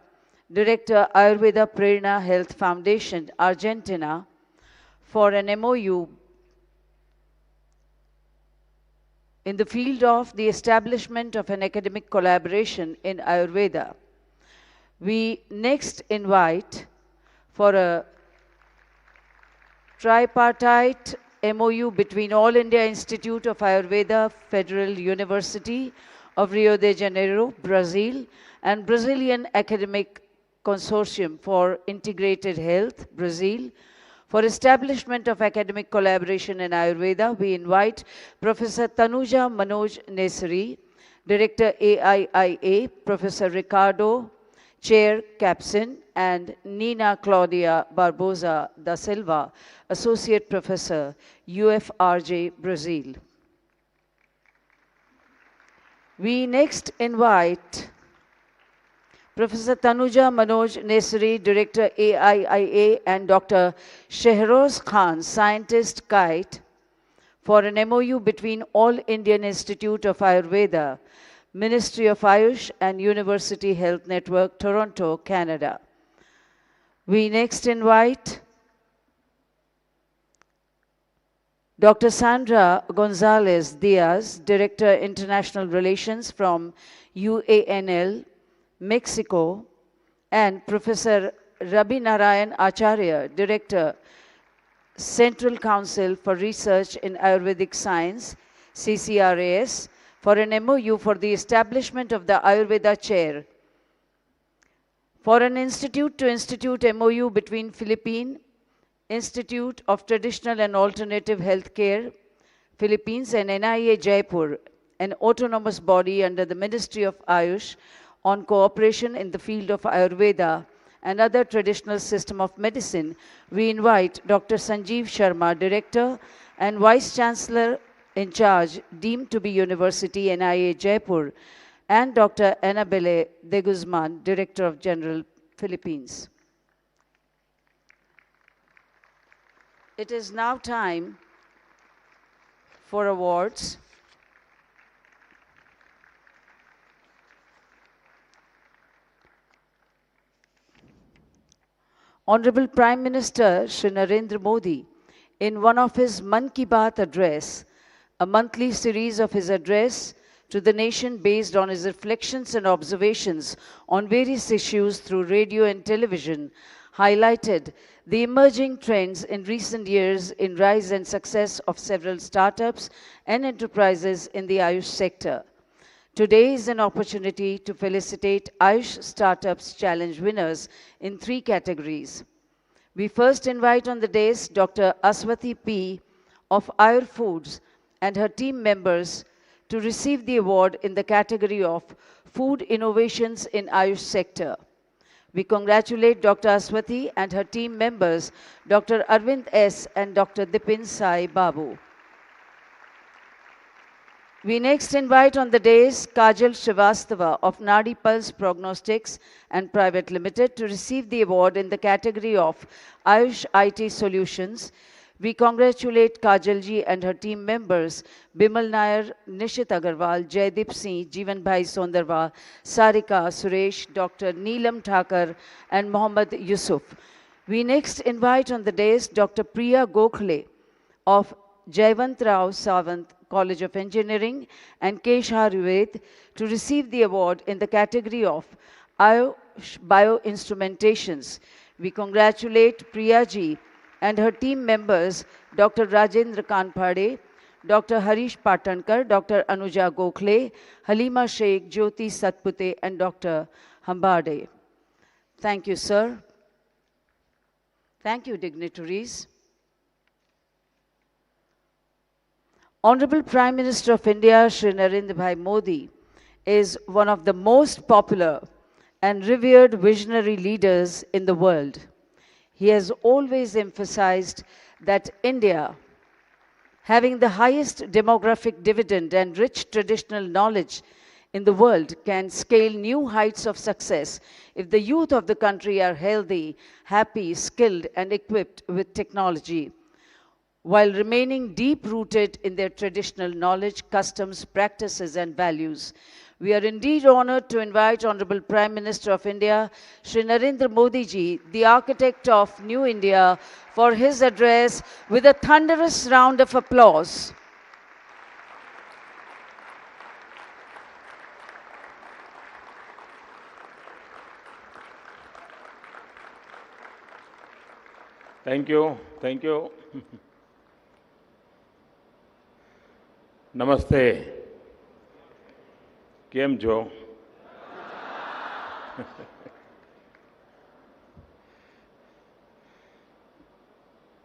Director, Ayurveda Prerna Health Foundation, Argentina, for an MOU in the field of the establishment of an academic collaboration in Ayurveda. We next invite for a tripartite MOU between All India Institute of Ayurveda Federal University of Rio de Janeiro, Brazil, and Brazilian Academic Consortium for Integrated Health, Brazil. For establishment of academic collaboration in Ayurveda, we invite Professor Tanuja Manoj Nesari, Director AIIA, Professor Ricardo, Chair Capsin, and Nina Claudia Barbosa da Silva, Associate Professor, UFRJ, Brazil. We next invite Professor Tanuja Manoj Nesari, Director AIIA, and Dr. Shehroz Khan, Scientist Kite, for an MOU between All Indian Institute of Ayurveda, Ministry of Ayush, and University Health Network, Toronto, Canada. We next invite Dr. Sandra Gonzalez Diaz, Director International Relations from UANL, Mexico, and Professor Rabi Narayan Acharya, Director, Central Council for Research in Ayurvedic Science, CCRAS, for an MOU for the establishment of the Ayurveda Chair. For an institute-to-institute MOU between Philippine Institute of Traditional and Alternative Healthcare, Philippines, and NIA Jaipur, an autonomous body under the Ministry of Ayush, on cooperation in the field of Ayurveda and other traditional system of medicine, we invite Dr. Sanjeev Sharma, Director and Vice Chancellor in charge, deemed to be University NIA Jaipur, and Dr. Annabelle de Guzman, Director of General, Philippines. It is now time for awards. Honorable Prime Minister Shri Narendra Modi, in one of his Man Ki Baat address, a monthly series of his address to the nation based on his reflections and observations on various issues through radio and television, highlighted the emerging trends in recent years in rise and success of several startups and enterprises in the Ayush sector. Today is an opportunity to felicitate Ayush Startups Challenge winners in 3 categories. We first invite on the dais Dr. Aswati P. of Ayur Foods and her team members to receive the award in the category of Food Innovations in Ayush Sector. We congratulate Dr. Aswati and her team members, Dr. Arvind S. and Dr. Dipin Sai Babu. We next invite on the dais Kajal Srivastava of Nadi Pulse Prognostics and Private Limited to receive the award in the category of Ayush IT Solutions. We congratulate Kajal ji and her team members, Bimal Nair, Nishit Agarwal, Jaideep Singh, Jeevan Bhai Sondarwa, Sarika, Suresh, Dr. Neelam Thakar, and Mohammad Yusuf. We next invite on the dais Dr. Priya Gokhale of Jayavant Rao Sawant College of Engineering and Kesh Ayurved to receive the award in the category of Ayush Bioinstrumentations. We congratulate Priya ji and her team members, Dr. Rajendra Kanphade, Dr. Harish Patankar, Dr. Anuja Gokhale, Halima Sheikh, Jyoti Satpute, and Dr. Hambade. Thank you, sir. Thank you, dignitaries. Honorable Prime Minister of India, Shri Narendra Bhai Modi, is one of the most popular and revered visionary leaders in the world. He has always emphasized that India, having the highest demographic dividend and rich traditional knowledge in the world, can scale new heights of success if the youth of the country are healthy, happy, skilled, and equipped with technology, while remaining deep-rooted in their traditional knowledge, customs, practices, and values. We are indeed honored to invite Honorable Prime Minister of India, Shri Narendra Modi ji, the architect of New India, for his address with a thunderous round of applause. Thank you. Thank you. નમસ્તે. કેમ છો?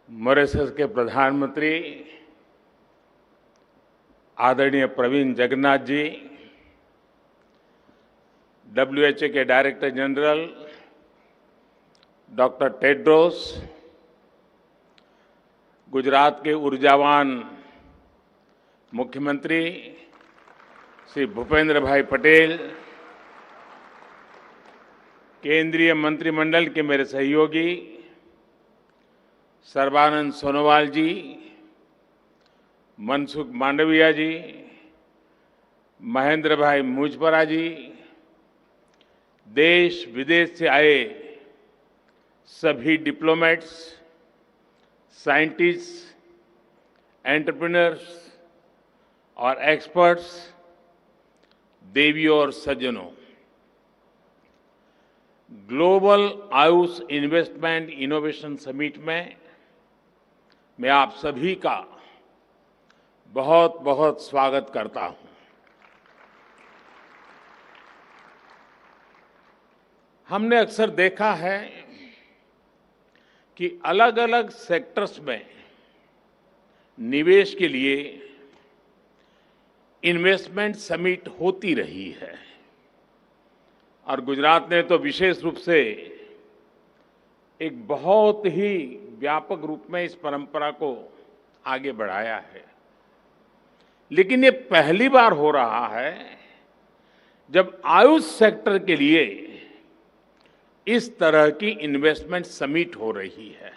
Mauritius के प्रधानमंत्री आदरणीय Praveen Jagannath ji, WHO के director general doctor Tedros, Gujarat के ऊर्जावान मुख्यमंत्री श्री भूपेंद्र भाई पटेल, केंद्रीय मंत्रिमंडल के मेरे सहयोगी सर्बानंद सोनोवाल जी, मनसुख मांडविया जी, महेंद्र भाई मुजपरा जी, देश विदेश से आए सभी डिप्लोमेट्स, साइंटिस्ट, एंटरप्रेन्योर्स और एक्सपर्ट्स, देवियों और सज्जनों, global Ayush investment innovation summit में मैं आप सभी का बहुत बहुत स्वागत करता हूं। हमने अक्सर देखा है कि अलग अलग सेक्टर्स में निवेश के लिए इन्वेस्टमेंट समिट होती रही है और गुजरात ने तो विशेष रूप से एक बहुत ही व्यापक रूप में इस परंपरा को आगे बढ़ाया है। लेकिन ये पहली बार हो रहा है जब आयुष सेक्टर के लिए इस तरह की इन्वेस्टमेंट समिट हो रही है।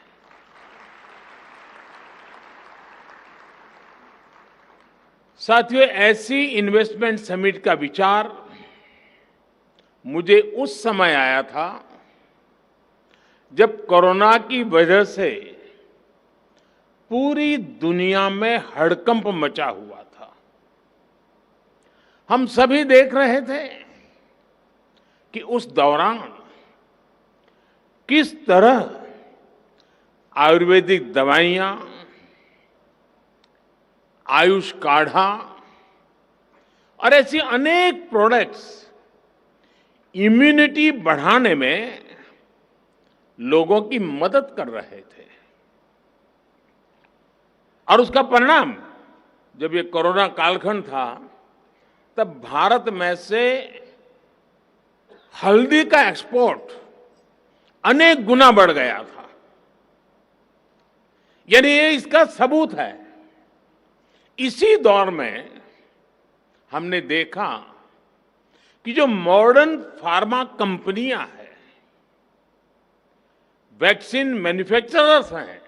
साथियों, ऐसी इन्वेस्टमेंट समिट का विचार मुझे उस समय आया था जब कोरोना की वजह से पूरी दुनिया में हड़कंप मचा हुआ था। हम सभी देख रहे थे कि उस दौरान किस तरह आयुर्वेदिक दवाइयां, आयुष काढ़ा और ऐसी अनेक प्रोडक्ट्स इम्यूनिटी बढ़ाने में लोगों की मदद कर रहे थे। और उसका परिणाम, जब ये कोरोना कालखंड था, तब भारत में से हल्दी का एक्सपोर्ट अनेक गुना बढ़ गया था। यानी ये इसका सबूत है। इसी दौर में हमने देखा कि जो मॉडर्न फार्मा कंपनियां हैं, वैक्सीन मैन्युफैक्चरर्स हैं,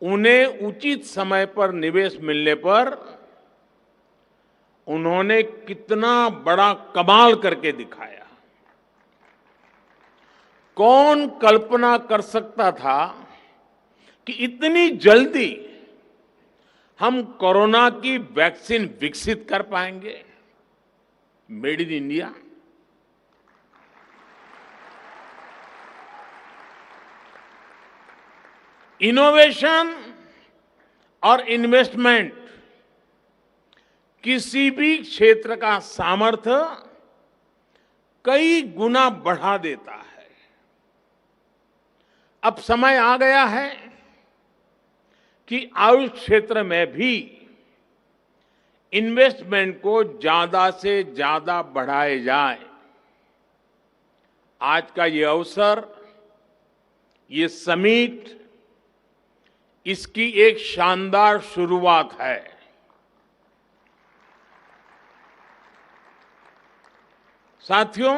उन्हें उचित समय पर निवेश मिलने पर उन्होंने कितना बड़ा कमाल करके दिखाया। कौन कल्पना कर सकता था कि इतनी जल्दी हम कोरोना की वैक्सीन विकसित कर पाएंगे, मेड इन इंडिया। इनोवेशन और इन्वेस्टमेंट किसी भी क्षेत्र का सामर्थ्य कई गुना बढ़ा देता है। अब समय आ गया है कि आयुष क्षेत्र में भी इन्वेस्टमेंट को ज्यादा से ज्यादा बढ़ाए जाए। आज का ये अवसर, ये समिट, इसकी एक शानदार शुरुआत है। साथियों,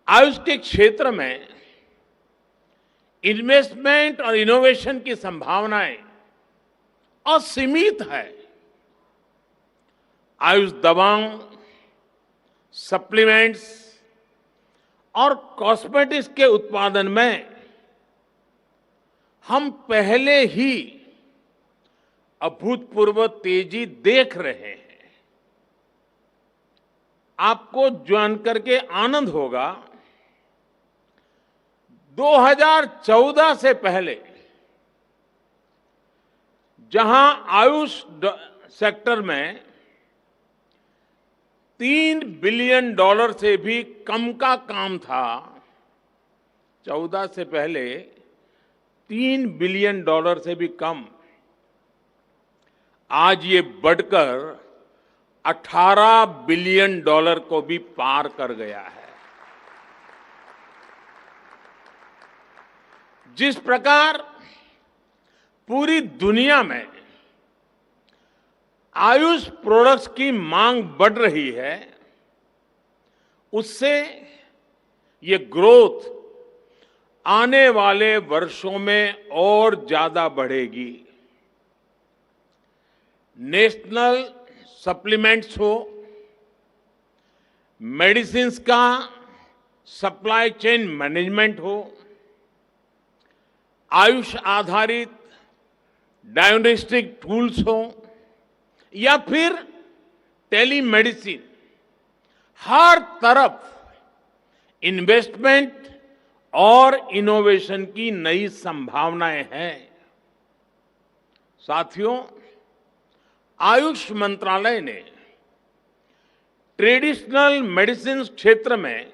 आयुष के क्षेत्र में इन्वेस्टमेंट और इनोवेशन की संभावनाएं असीमित है। आयुष दवाओं, सप्लीमेंट्स और कॉस्मेटिक्स के उत्पादन में हम पहले ही अभूतपूर्व तेजी देख रहे हैं। आपको जानकर के आनंद होगा, 2014 से पहले जहां आयुष सेक्टर में $3 बिलियन से भी कम का काम था, 14 से पहले $3 बिलियन से भी कम, आज ये बढ़कर $18 बिलियन को भी पार कर गया है। जिस प्रकार पूरी दुनिया में आयुष प्रोडक्ट्स की मांग बढ़ रही है, उससे ये ग्रोथ आने वाले वर्षों में और ज्यादा बढ़ेगी। नेशनल सप्लीमेंट्स हो, मेडिसिन्स का सप्लाई चेन मैनेजमेंट हो, आयुष आधारित डायग्नोस्टिक टूल्स हो या फिर टेलीमेडिसिन, हर तरफ इन्वेस्टमेंट और इनोवेशन की नई संभावनाएं हैं। साथियों, आयुष मंत्रालय ने ट्रेडिशनल मेडिसिन क्षेत्र में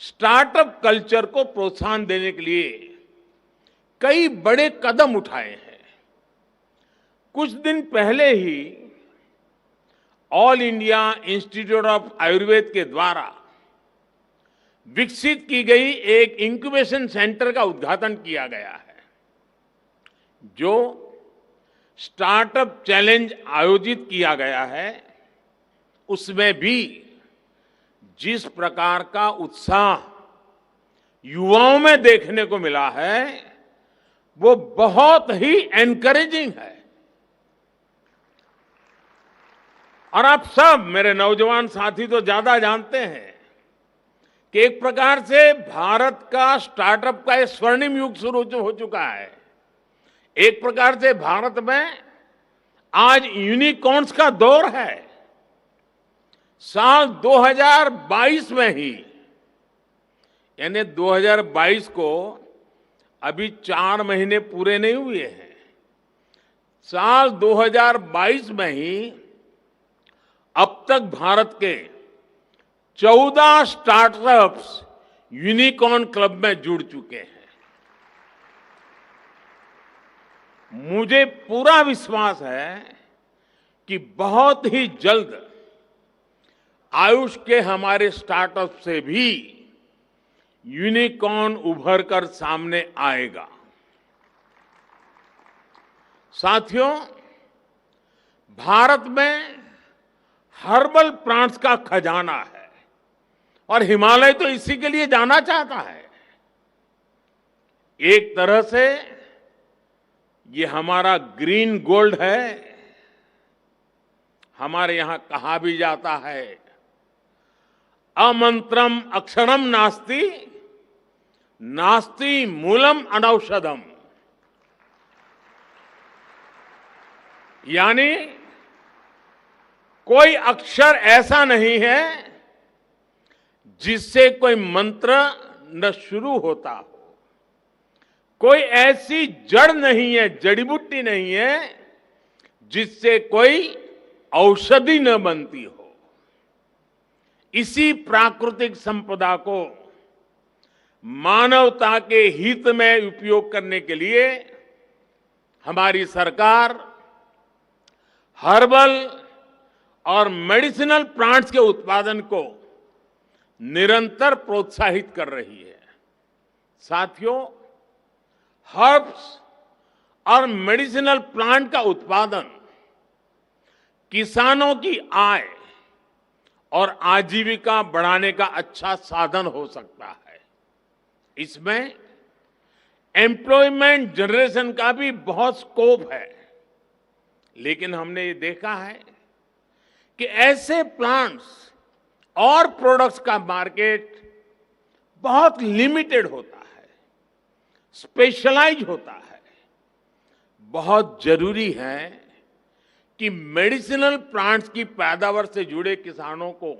स्टार्टअप कल्चर को प्रोत्साहन देने के लिए कई बड़े कदम उठाए हैं। कुछ दिन पहले ही All India Institute of Ayurveda के द्वारा विकसित की गई एक इंक्यूबेशन सेंटर का उद्घाटन किया गया है, जो स्टार्टअप चैलेंज आयोजित किया गया है। उसमें भी जिस प्रकार का उत्साह युवाओं में देखने को मिला है, वो बहुत ही एनकरेजिंग है। और आप सब मेरे नौजवान साथी तो ज्यादा जानते हैं कि एक प्रकार से भारत का स्टार्टअप का एक स्वर्णिम युग शुरू हो चुका है। एक प्रकार से भारत में आज यूनिकॉर्न्स का दौर है। साल 2022 में ही, यानी 2022 को अभी 4 महीने पूरे नहीं हुए हैं, साल 2022 में ही अब तक भारत के 14 स्टार्टअप्स यूनिकॉर्न क्लब में जुड़ चुके हैं। मुझे पूरा विश्वास है कि बहुत ही जल्द आयुष के हमारे स्टार्टअप से भी यूनिकॉर्न उभर कर सामने आएगा। साथियों, भारत में हर्बल प्लांट्स का खजाना है और हिमालय तो इसी के लिए जाना चाहता है। एक तरह से ये हमारा ग्रीन गोल्ड है। हमारे यहां कहा भी जाता है, अमंत्रम अक्षरम नास्ति, नास्ति मूलम अनौषधम। यानी कोई अक्षर ऐसा नहीं है जिससे कोई मंत्र न शुरू होता हो, कोई ऐसी जड़ नहीं है, जड़ी बूटी नहीं है जिससे कोई औषधि न बनती हो। इसी प्राकृतिक संपदा को मानवता के हित में उपयोग करने के लिए हमारी सरकार हर्बल और मेडिसिनल प्लांट्स के उत्पादन को निरंतर प्रोत्साहित कर रही है। साथियों, हर्ब्स और मेडिसिनल प्लांट का उत्पादन किसानों की आय और आजीविका बढ़ाने का अच्छा साधन हो सकता है। इसमें एम्प्लॉयमेंट जनरेशन का भी बहुत स्कोप है। लेकिन हमने ये देखा है कि ऐसे प्लांट्स और प्रोडक्ट्स का मार्केट बहुत लिमिटेड होता है, स्पेशलाइज होता है। बहुत जरूरी है कि मेडिसिनल प्लांट्स की पैदावार से जुड़े किसानों को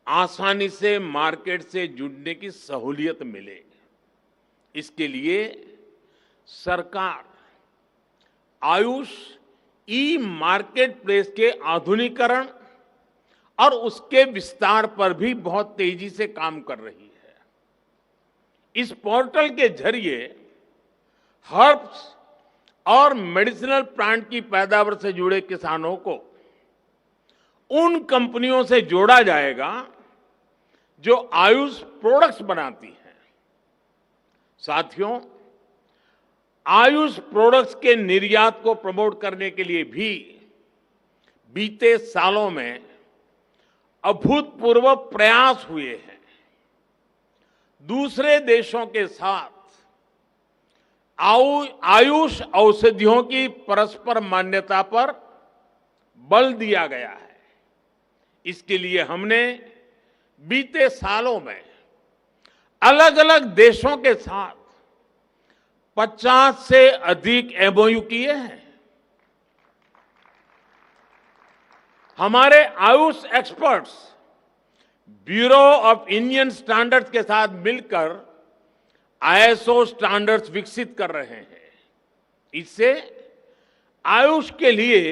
आसानी से मार्केट से जुड़ने की सहूलियत मिले। इसके लिए सरकार आयुष ई मार्केट प्लेस के आधुनिकीकरण और उसके विस्तार पर भी बहुत तेजी से काम कर रही है। इस पोर्टल के जरिए हर्ब्स और मेडिसिनल प्लांट की पैदावार से जुड़े किसानों को उन कंपनियों से जोड़ा जाएगा जो आयुष प्रोडक्ट्स बनाती हैं। साथियों, आयुष प्रोडक्ट्स के निर्यात को प्रमोट करने के लिए भी बीते सालों में अभूतपूर्व प्रयास हुए हैं। दूसरे देशों के साथ आयुष औषधियों की परस्पर मान्यता पर बल दिया गया है। इसके लिए हमने बीते सालों में अलग अलग देशों के साथ 50 से अधिक एमओयू किए हैं। हमारे Ayush experts bureau of Indian standards के साथ मिलकर आईएसओ स्टैंडर्ड्स विकसित कर रहे हैं। इससे आयुष के लिए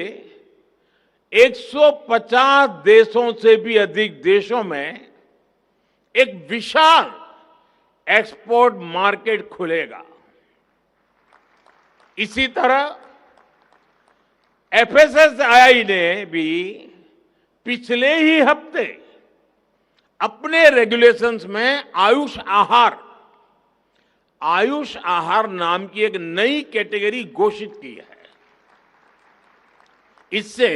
150 देशों से भी अधिक देशों में एक विशाल एक्सपोर्ट मार्केट खुलेगा। इसी तरह एफएसएसएआई ने भी पिछले ही हफ्ते अपने रेगुलेशंस में आयुष आहार नाम की एक नई कैटेगरी घोषित की है। इससे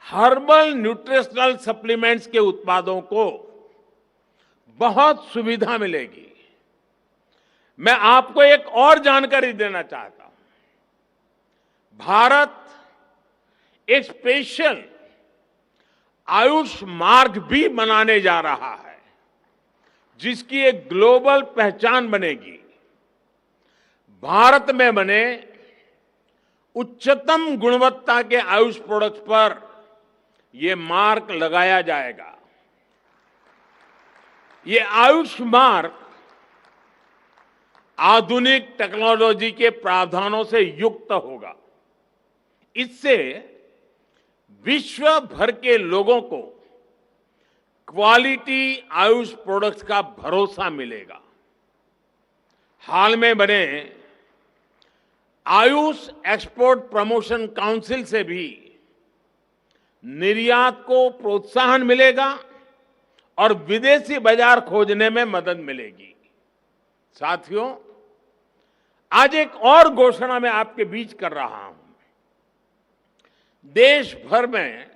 हर्बल न्यूट्रिशनल सप्लीमेंट्स के उत्पादों को बहुत सुविधा मिलेगी। मैं आपको एक और जानकारी देना चाहता हूं। भारत एक स्पेशल आयुष मार्ग भी बनाने जा रहा है, जिसकी एक ग्लोबल पहचान बनेगी। भारत में बने उच्चतम गुणवत्ता के आयुष प्रोडक्ट्स पर यह मार्क लगाया जाएगा। ये आयुष मार्क आधुनिक टेक्नोलॉजी के प्रावधानों से युक्त होगा। इससे विश्व भर के लोगों को क्वालिटी आयुष प्रोडक्ट्स का भरोसा मिलेगा। हाल में बने आयुष एक्सपोर्ट प्रमोशन काउंसिल से भी निर्यात को प्रोत्साहन मिलेगा और विदेशी बाजार खोजने में मदद मिलेगी। साथियों, आज एक और घोषणा मैं आपके बीच कर रहा हूं। देश भर में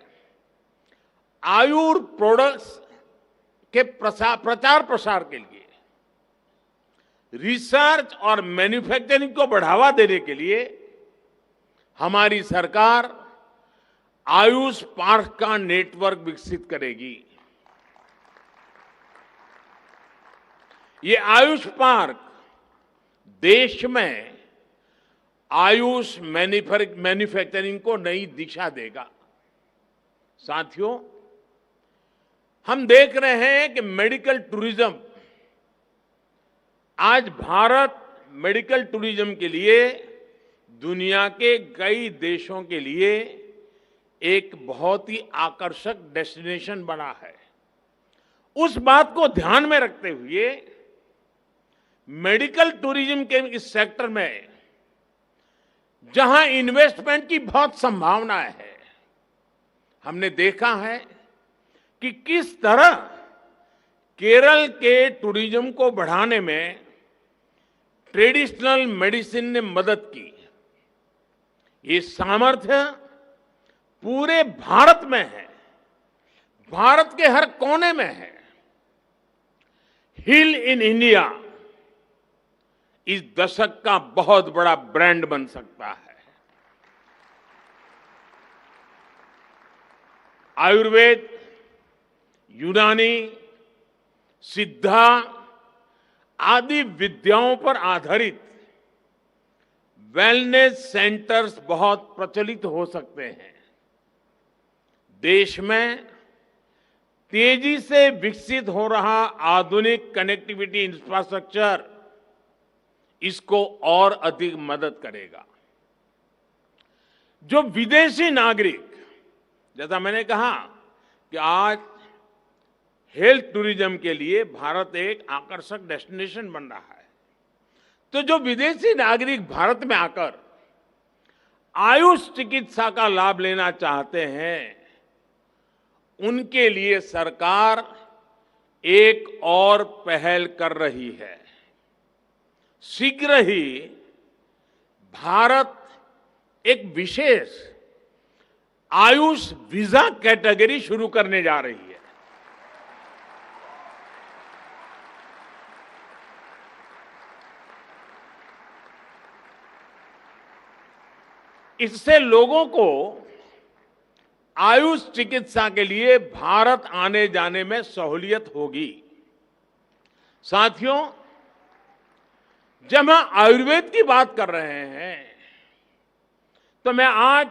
आयुर प्रोडक्ट्स के प्रचार प्रसार के लिए, रिसर्च और मैन्युफैक्चरिंग को बढ़ावा देने के लिए हमारी सरकार आयुष पार्क का नेटवर्क विकसित करेगी। ये आयुष पार्क देश में आयुष मैन्युफैक्चरिंग को नई दिशा देगा। साथियों, हम देख रहे हैं कि मेडिकल टूरिज्म, आज भारत मेडिकल टूरिज्म के लिए दुनिया के कई देशों के लिए एक बहुत ही आकर्षक डेस्टिनेशन बना है। उस बात को ध्यान में रखते हुए मेडिकल टूरिज्म के इस सेक्टर में जहां इन्वेस्टमेंट की बहुत संभावना है, हमने देखा है कि किस तरह केरल के टूरिज्म को बढ़ाने में ट्रेडिशनल मेडिसिन ने मदद की। ये सामर्थ्य पूरे भारत में है, भारत के हर कोने में है। हील इन इंडिया इस दशक का बहुत बड़ा ब्रांड बन सकता है। आयुर्वेद, यूनानी, सिद्धा आदि विद्याओं पर आधारित वेलनेस सेंटर्स बहुत प्रचलित हो सकते हैं। देश में तेजी से विकसित हो रहा आधुनिक कनेक्टिविटी इंफ्रास्ट्रक्चर इसको और अधिक मदद करेगा। जो विदेशी नागरिक, जैसा मैंने कहा कि आज हेल्थ टूरिज्म के लिए भारत एक आकर्षक डेस्टिनेशन बन रहा है, तो जो विदेशी नागरिक भारत में आकर आयुष चिकित्सा का लाभ लेना चाहते हैं, उनके लिए सरकार एक और पहल कर रही है। शीघ्र ही भारत एक विशेष आयुष वीजा कैटेगरी शुरू करने जा रही है। इससे लोगों को आयुष चिकित्सा के लिए भारत आने जाने में सहूलियत होगी। साथियों, जब हम आयुर्वेद की बात कर रहे हैं, तो मैं आज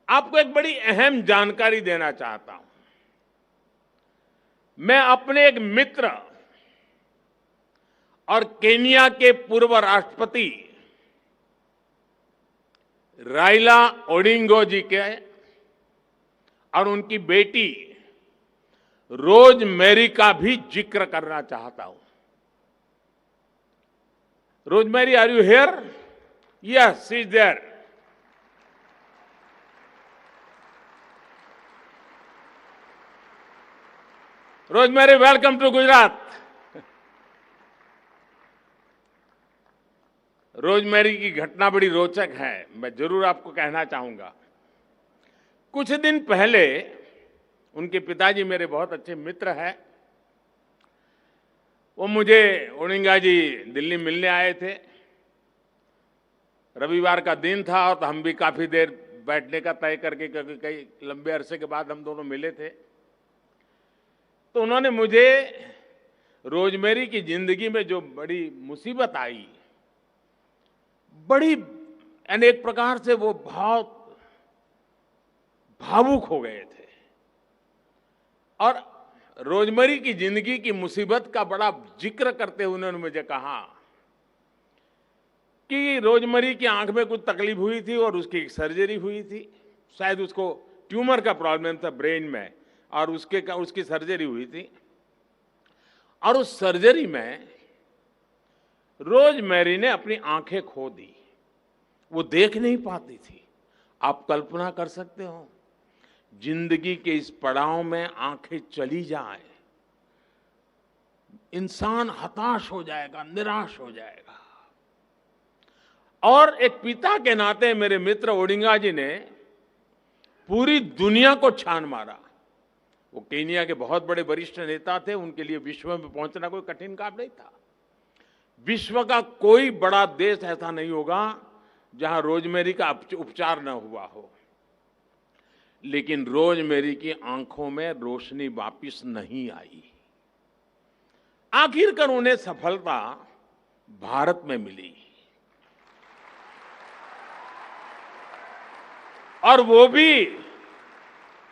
आपको एक बड़ी अहम जानकारी देना चाहता हूं। मैं अपने एक मित्र और केनिया के पूर्व राष्ट्रपति राइला ओडिंगो जी के और उनकी बेटी रोज मैरी का भी जिक्र करना चाहता हूं। Rosemary, are you here? Yes, she is there. Rosemary, welcome to Gujarat. Rosemary की घटना बड़ी रोचक है, मैं जरूर आपको कहना चाहूंगा। कुछ दिन पहले उनके पिताजी मेरे बहुत अच्छे मित्र हैं, वो मुझे ओडिंगा जी दिल्ली मिलने आए थे। रविवार का दिन था और तो हम भी काफी देर बैठने का तय करके, क्योंकि कई लंबे अरसे के बाद हम दोनों मिले थे। तो उन्होंने मुझे रोजमेरी की जिंदगी में जो बड़ी मुसीबत आई, बड़ी अनेक प्रकार से वो बहुत भावुक हो गए थे, और रोजमेरी की जिंदगी की मुसीबत का बड़ा जिक्र करते हुए उन्होंने मुझे कहा कि रोजमेरी की आंख में कुछ तकलीफ हुई थी और उसकी एक सर्जरी हुई थी। शायद उसको ट्यूमर का प्रॉब्लम था ब्रेन में, और उसकी सर्जरी हुई थी। और उस सर्जरी में रोजमेरी ने अपनी आंखें खो दी, वो देख नहीं पाती थी। आप कल्पना कर सकते हो, जिंदगी के इस पड़ाव में आंखें चली जाए, इंसान हताश हो जाएगा, निराश हो जाएगा। और एक पिता के नाते मेरे मित्र ओडिंगा जी ने पूरी दुनिया को छान मारा। वो केनिया के बहुत बड़े वरिष्ठ नेता थे, उनके लिए विश्व में पहुंचना कोई कठिन काम नहीं था। विश्व का कोई बड़ा देश ऐसा नहीं होगा जहां रोजमेरी का उपचार न हुआ हो। लेकिन रोजमेरी की आंखों में रोशनी वापिस नहीं आई। आखिरकार उन्हें सफलता भारत में मिली, और वो भी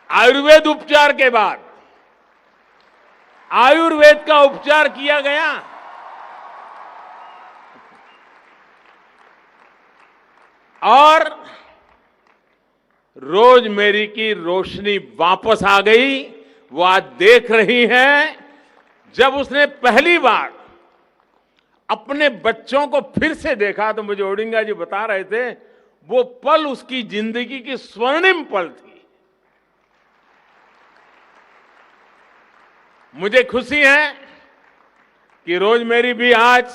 आयुर्वेद उपचार के बाद। आयुर्वेद का उपचार किया गया, और रोजमेरी की रोशनी वापस आ गई, वो आज देख रही हैं। जब उसने पहली बार अपने बच्चों को फिर से देखा तो मुझे ओडिंगा जी बता रहे थे, वो पल उसकी जिंदगी की स्वर्णिम पल थी। मुझे खुशी है कि रोजमेरी भी आज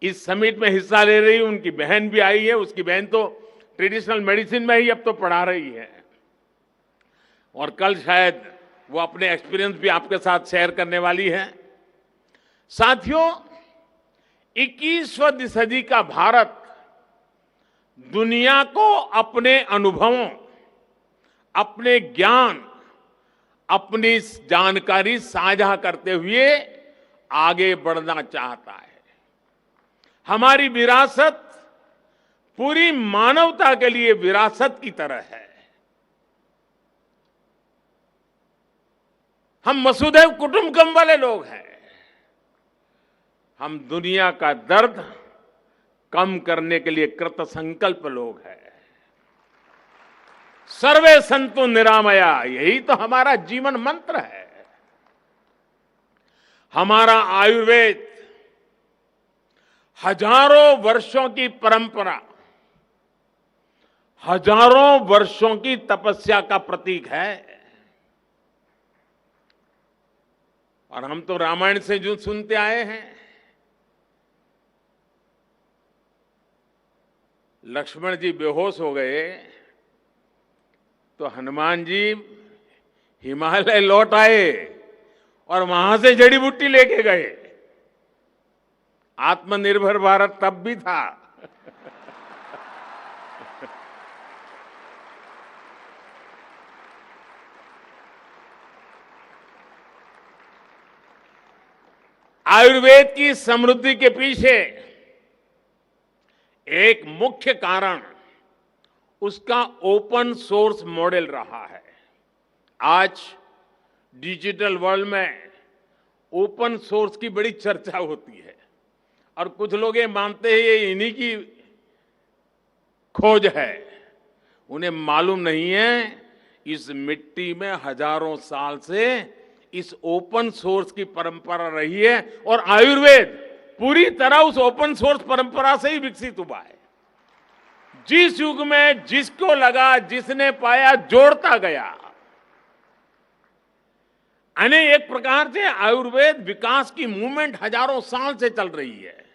इस समिट में हिस्सा ले रही है। उनकी बहन भी आई है। उसकी बहन तो ट्रेडिशनल मेडिसिन में ही अब तो पढ़ा रही है और कल शायद वो अपने एक्सपीरियंस भी आपके साथ शेयर करने वाली है। साथियों, 21वीं सदी का भारत दुनिया को अपने अनुभवों, अपने ज्ञान, अपनी जानकारी साझा करते हुए आगे बढ़ना चाहता है। हमारी विरासत पूरी मानवता के लिए विरासत की तरह है। हम वसुधैव कुटुंबकम वाले लोग हैं। हम दुनिया का दर्द कम करने के लिए कृत संकल्प लोग हैं। सर्वे संतु निरामया, यही तो हमारा जीवन मंत्र है। हमारा आयुर्वेद हजारों वर्षों की परंपरा, हजारों वर्षों की तपस्या का प्रतीक है। और हम तो रामायण से जो सुनते आए हैं, लक्ष्मण जी बेहोश हो गए तो हनुमान जी हिमालय लौट आए और वहां से जड़ी बूटी लेके गए। आत्मनिर्भर भारत तब भी था। आयुर्वेद की समृद्धि के पीछे एक मुख्य कारण उसका ओपन सोर्स मॉडल रहा है। आज डिजिटल वर्ल्ड में ओपन सोर्स की बड़ी चर्चा होती है और कुछ लोग ये मानते हैं ये इन्हीं की खोज है। उन्हें मालूम नहीं है इस मिट्टी में हजारों साल से इस ओपन सोर्स की परंपरा रही है और आयुर्वेद पूरी तरह उस ओपन सोर्स परंपरा से ही विकसित हुआ है। जिस युग में जिसको लगा, जिसने पाया, जोड़ता गया। यानी एक प्रकार से आयुर्वेद विकास की मूवमेंट हजारों साल से चल रही है।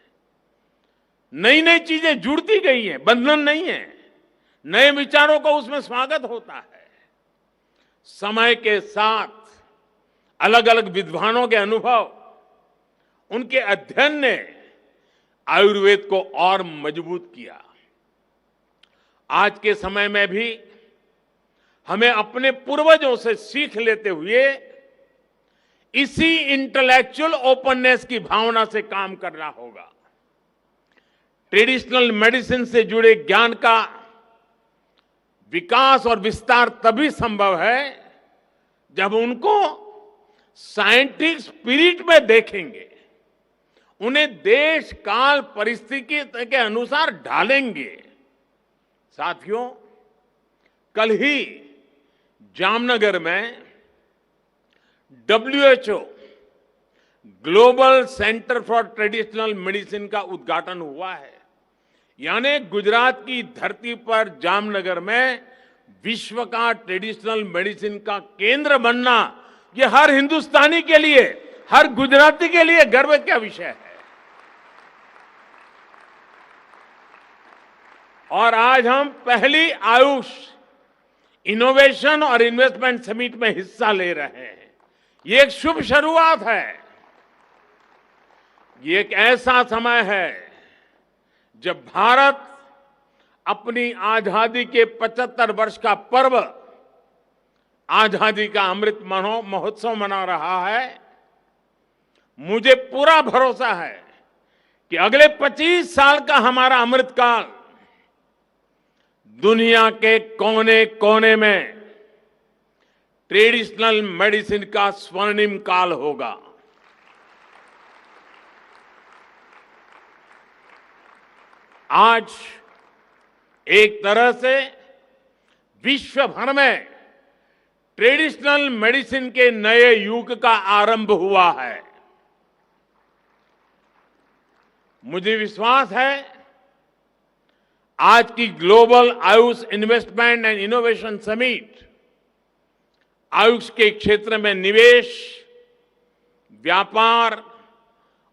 नई नई चीजें जुड़ती गई हैं, बंधन नहीं है। नए विचारों को उसमें स्वागत होता है। समय के साथ अलग अलग विद्वानों के अनुभव, उनके अध्ययन ने आयुर्वेद को और मजबूत किया। आज के समय में भी हमें अपने पूर्वजों से सीख लेते हुए इसी इंटेलेक्चुअल ओपननेस की भावना से काम करना होगा। ट्रेडिशनल मेडिसिन से जुड़े ज्ञान का विकास और विस्तार तभी संभव है जब उनको साइंटिफिक स्पिरिट में देखेंगे, उन्हें देश काल परिस्थिति के अनुसार ढालेंगे। साथियों, कल ही जामनगर में WHO global centre for traditional medicine का उद्घाटन हुआ है। यानी गुजरात की धरती पर जामनगर में विश्व का ट्रेडिशनल मेडिसिन का केंद्र बनना, यह हर हिंदुस्तानी के लिए, हर गुजराती के लिए गर्व का विषय है। और आज हम पहली आयुष इनोवेशन और इन्वेस्टमेंट समिट में हिस्सा ले रहे हैं। ये एक शुभ शुरुआत है। ये एक ऐसा समय है जब भारत अपनी आजादी के 75 वर्ष का पर्व, आजादी का अमृत महोत्सव मना रहा है। मुझे पूरा भरोसा है कि अगले 25 साल का हमारा अमृतकाल दुनिया के कोने कोने में ट्रेडिशनल मेडिसिन का स्वर्णिम काल होगा। आज एक तरह से विश्व भर में ट्रेडिशनल मेडिसिन के नए युग का आरंभ हुआ है। मुझे विश्वास है आज की global Ayush investment and innovation summit Ayush के क्षेत्र में निवेश, व्यापार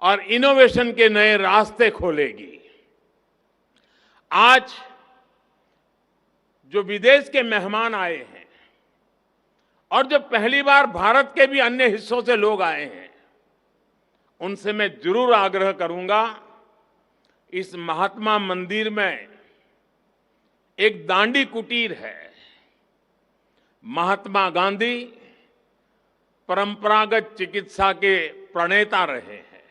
और इनोवेशन के नए रास्ते खोलेगी। आज जो विदेश के मेहमान आए हैं और जो पहली बार भारत के भी अन्य हिस्सों से लोग आए हैं, उनसे मैं जरूर आग्रह करूंगा, इस महात्मा मंदिर में एक दांडी कुटीर है। महात्मा गांधी परंपरागत चिकित्सा के प्रणेता रहे हैं।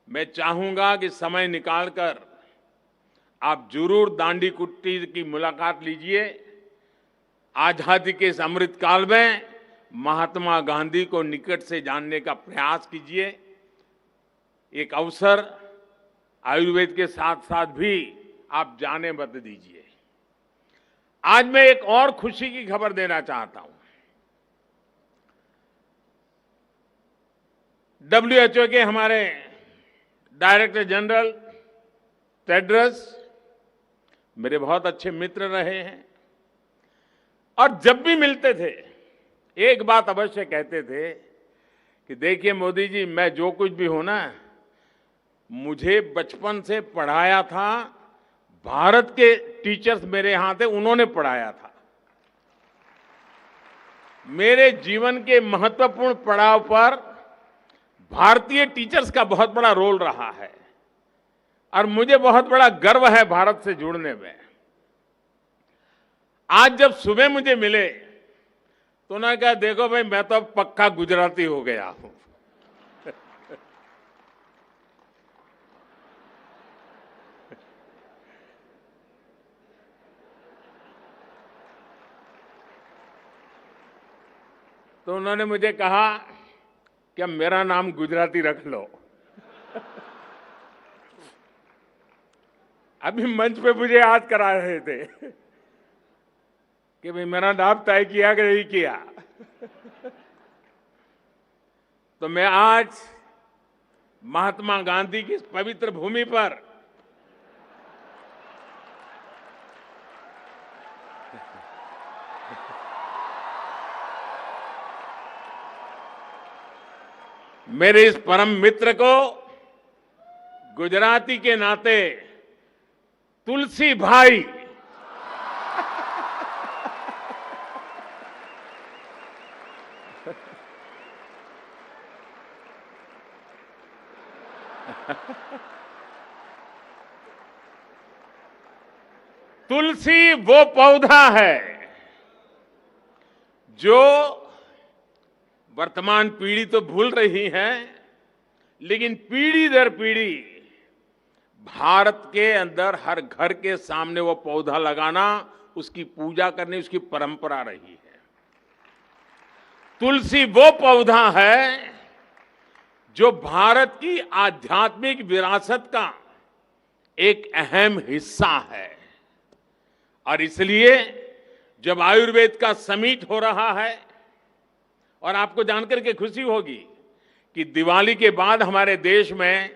मैं चाहूंगा कि समय निकालकर आप जरूर दांडी कुटीर की मुलाकात लीजिए। आजादी के इस अमृत काल में महात्मा गांधी को निकट से जानने का प्रयास कीजिए। एक अवसर आयुर्वेद के साथ साथ भी आप जाने मत दीजिए। आज मैं एक और खुशी की खबर देना चाहता हूं। WHO के हमारे डायरेक्टर जनरल टेड्रस मेरे बहुत अच्छे मित्र रहे हैं और जब भी मिलते थे एक बात अवश्य कहते थे कि देखिए मोदी जी, मैं जो कुछ भी हूं ना, मुझे बचपन से पढ़ाया था भारत के टीचर्स मेरे यहां थे, उन्होंने पढ़ाया था। मेरे जीवन के महत्वपूर्ण पड़ाव पर भारतीय टीचर्स का बहुत बड़ा रोल रहा है और मुझे बहुत बड़ा गर्व है भारत से जुड़ने में। आज जब सुबह मुझे मिले तो उन्होंने कहा, देखो भाई, मैं तो अब पक्का गुजराती हो गया हूं। तो उन्होंने मुझे कहा कि अब मेरा नाम गुजराती रख लो। अभी मंच पे मुझे याद करा रहे थे कि भाई मेरा नाम तय किया कि नहीं किया। तो मैं आज महात्मा गांधी की इस पवित्र भूमि पर मेरे इस परम मित्र को गुजराती के नाते तुलसी भाई तुलसी वो पौधा है जो वर्तमान पीढ़ी तो भूल रही है, लेकिन पीढ़ी दर पीढ़ी भारत के अंदर हर घर के सामने वो पौधा लगाना, उसकी पूजा करनी, उसकी परंपरा रही है। तुलसी वो पौधा है जो भारत की आध्यात्मिक विरासत का एक अहम हिस्सा है। और इसलिए जब आयुर्वेद का समिट हो रहा है, और आपको जानकर के खुशी होगी कि दिवाली के बाद हमारे देश में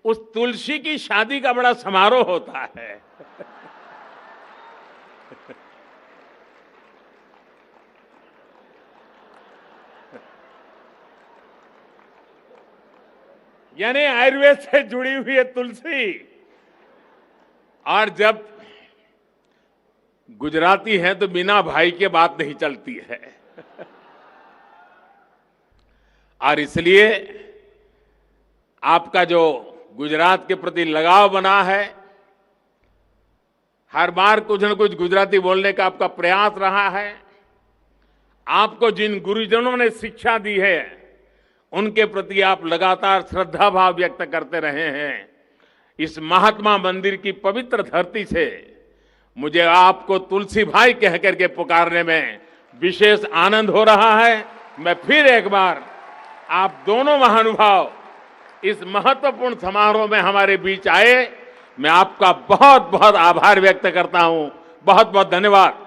उस तुलसी की शादी का बड़ा समारोह होता है। यानी आयुर्वेद से जुड़ी हुई है तुलसी। और जब गुजराती है तो बिना भाई के बात नहीं चलती है। और इसलिए आपका जो गुजरात के प्रति लगाव बना है, हर बार कुछ न कुछ गुजराती बोलने का आपका प्रयास रहा है, आपको जिन गुरुजनों ने शिक्षा दी है उनके प्रति आप लगातार श्रद्धा भाव व्यक्त करते रहे हैं। इस महात्मा मंदिर की पवित्र धरती से मुझे आपको तुलसी भाई कह करके पुकारने में विशेष आनंद हो रहा है। मैं फिर एक बार आप दोनों महानुभाव इस महत्वपूर्ण समारोह में हमारे बीच आए, मैं आपका बहुत बहुत आभार व्यक्त करता हूं। बहुत बहुत धन्यवाद।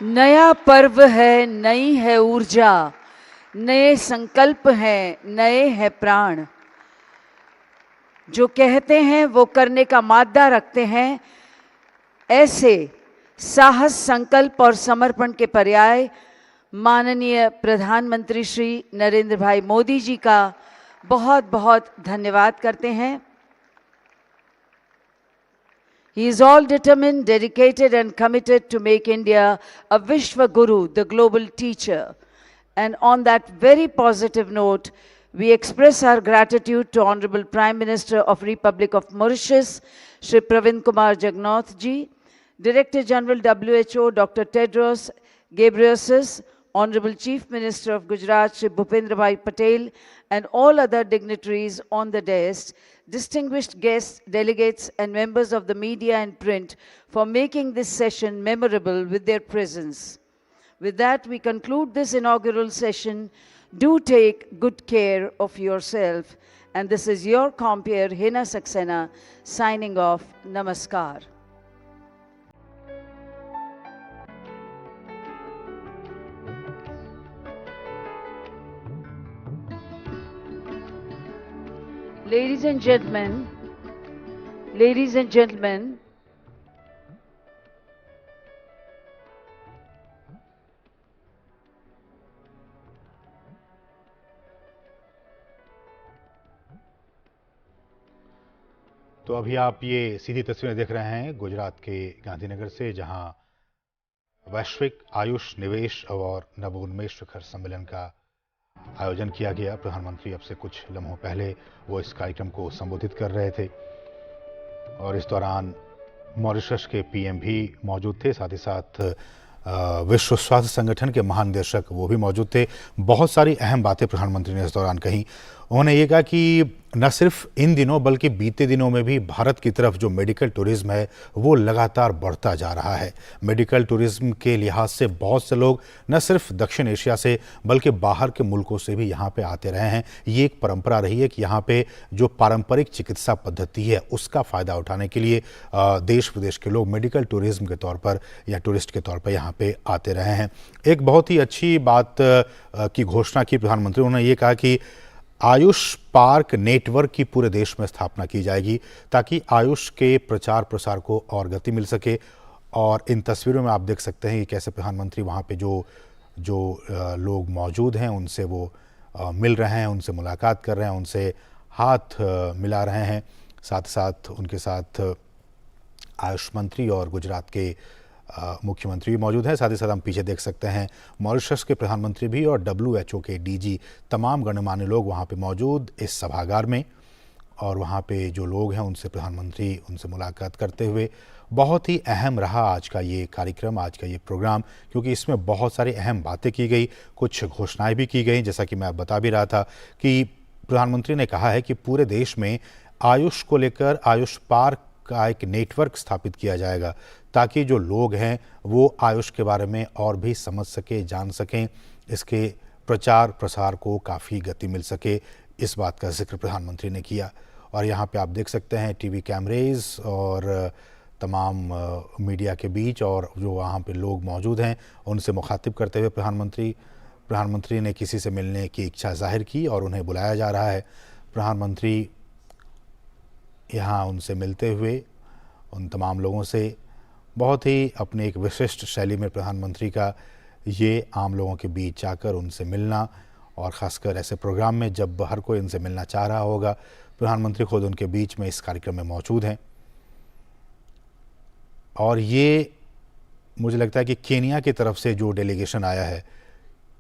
नया पर्व है, नई है ऊर्जा, नए संकल्प हैं, नए हैं प्राण। जो कहते हैं वो करने का मादा रखते हैं। ऐसे साहस, संकल्प और समर्पण के पर्याय माननीय प्रधानमंत्री श्री नरेंद्र भाई मोदी जी का बहुत बहुत धन्यवाद करते हैं। He is all determined, dedicated and committed to make India a Vishwa Guru, the global teacher. And on that very positive note, we express our gratitude to Honorable Prime Minister of Republic of Mauritius, Shri Pravin Kumar Jagannath ji, Director General WHO, Dr. Tedros Ghebreyesus, Honorable Chief Minister of Gujarat, Shri Bhupendra Bhai Patel, and all other dignitaries on the dais, distinguished guests, delegates, and members of the media and print for making this session memorable with their presence. With that, we conclude this inaugural session. Do take good care of yourself. And this is your compere, Hina Saxena, signing off. Namaskar. Ladies and gentlemen, तो अभी आप ये सीधी तस्वीरें देख रहे हैं गुजरात के गांधीनगर से, जहां वैश्विक आयुष निवेश और नवोन्मेष शिखर सम्मेलन का आयोजन किया गया। प्रधानमंत्री अब से कुछ लम्हों पहले वो इस कार्यक्रम को संबोधित कर रहे थे और इस दौरान मॉरिशस के पीएम भी मौजूद थे, साथ ही साथ विश्व स्वास्थ्य संगठन के महानिदेशक वो भी मौजूद थे। बहुत सारी अहम बातें प्रधानमंत्री ने इस दौरान कही। उन्होंने ये कहा कि न सिर्फ इन दिनों बल्कि बीते दिनों में भी भारत की तरफ जो मेडिकल टूरिज्म है वो लगातार बढ़ता जा रहा है। मेडिकल टूरिज्म के लिहाज से बहुत से लोग न सिर्फ दक्षिण एशिया से बल्कि बाहर के मुल्कों से भी यहाँ पे आते रहे हैं। ये एक परंपरा रही है कि यहाँ पे जो पारंपरिक चिकित्सा पद्धति है उसका फ़ायदा उठाने के लिए देश विदेश के लोग मेडिकल टूरिज्म के तौर पर या टूरिस्ट के तौर पर यहाँ पे आते रहे हैं। एक बहुत ही अच्छी बात की घोषणा की प्रधानमंत्री। उन्होंने ये कहा कि आयुष पार्क नेटवर्क की पूरे देश में स्थापना की जाएगी ताकि आयुष के प्रचार प्रसार को और गति मिल सके। और इन तस्वीरों में आप देख सकते हैं कि कैसे प्रधानमंत्री वहाँ पे जो लोग मौजूद हैं उनसे वो मिल रहे हैं, उनसे मुलाकात कर रहे हैं, उनसे हाथ मिला रहे हैं। साथ साथ उनके साथ आयुष मंत्री और गुजरात के मुख्यमंत्री भी मौजूद हैं। साथ ही साथ हम पीछे देख सकते हैं मॉरिशस के प्रधानमंत्री भी और WHO के DG, तमाम गणमान्य लोग वहाँ पे मौजूद इस सभागार में। और वहाँ पे जो लोग हैं उनसे प्रधानमंत्री उनसे मुलाकात करते हुए। बहुत ही अहम रहा आज का ये कार्यक्रम, आज का ये प्रोग्राम, क्योंकि इसमें बहुत सारी अहम बातें की गई, कुछ घोषणाएं भी की गई। जैसा कि मैं बता भी रहा था कि प्रधानमंत्री ने कहा है कि पूरे देश में आयुष को लेकर आयुष पार्क का एक नेटवर्क स्थापित किया जाएगा ताकि जो लोग हैं वो आयुष के बारे में और भी समझ सके, जान सकें, इसके प्रचार प्रसार को काफ़ी गति मिल सके। इस बात का जिक्र प्रधानमंत्री ने किया। और यहाँ पे आप देख सकते हैं टीवी कैमरेज और तमाम मीडिया के बीच और जो वहाँ पे लोग मौजूद हैं उनसे मुखातिब करते हुए प्रधानमंत्री ने किसी से मिलने की इच्छा जाहिर की और उन्हें बुलाया जा रहा है। प्रधानमंत्री यहाँ उनसे मिलते हुए उन तमाम लोगों से बहुत ही अपने एक विशिष्ट शैली में प्रधानमंत्री का ये आम लोगों के बीच जाकर उनसे मिलना, और ख़ासकर ऐसे प्रोग्राम में जब हर कोई उनसे मिलना चाह रहा होगा, प्रधानमंत्री खुद उनके बीच में इस कार्यक्रम में मौजूद हैं। और ये मुझे लगता है कि केनिया की तरफ से जो डेलीगेशन आया है,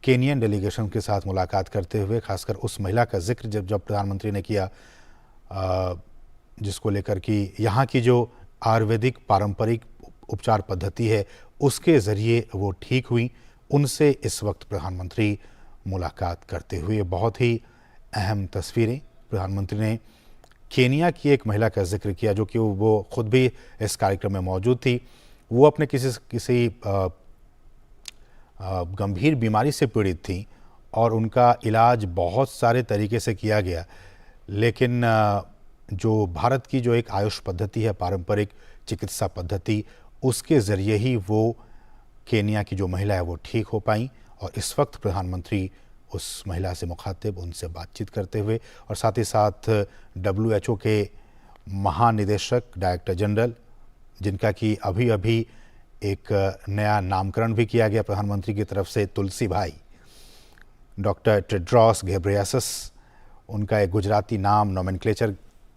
केनियन डेलीगेशन के साथ मुलाकात करते हुए खासकर उस महिला का जिक्र जब प्रधानमंत्री ने किया जिसको लेकर कि यहाँ की जो आयुर्वेदिक पारंपरिक उपचार पद्धति है उसके ज़रिए वो ठीक हुई, उनसे इस वक्त प्रधानमंत्री मुलाकात करते हुए। बहुत ही अहम तस्वीरें प्रधानमंत्री ने केनिया की एक महिला का जिक्र किया जो कि वो खुद भी इस कार्यक्रम में मौजूद थी। वो अपने किसी गंभीर बीमारी से पीड़ित थी और उनका इलाज बहुत सारे तरीके से किया गया, लेकिन जो भारत की जो एक आयुष पद्धति है, पारंपरिक चिकित्सा पद्धति, उसके ज़रिए ही वो केनिया की जो महिला है वो ठीक हो पाई और इस वक्त प्रधानमंत्री उस महिला से मुखातिब, उनसे बातचीत करते हुए और साथ ही साथ WHO के महानिदेशक, डायरेक्टर जनरल, जिनका कि अभी अभी एक नया नामकरण भी किया गया प्रधानमंत्री की तरफ से, तुलसी भाई, डॉक्टर टेड्रोस घेब्रेयेसस, उनका एक गुजराती नाम नोमेनक्लेचर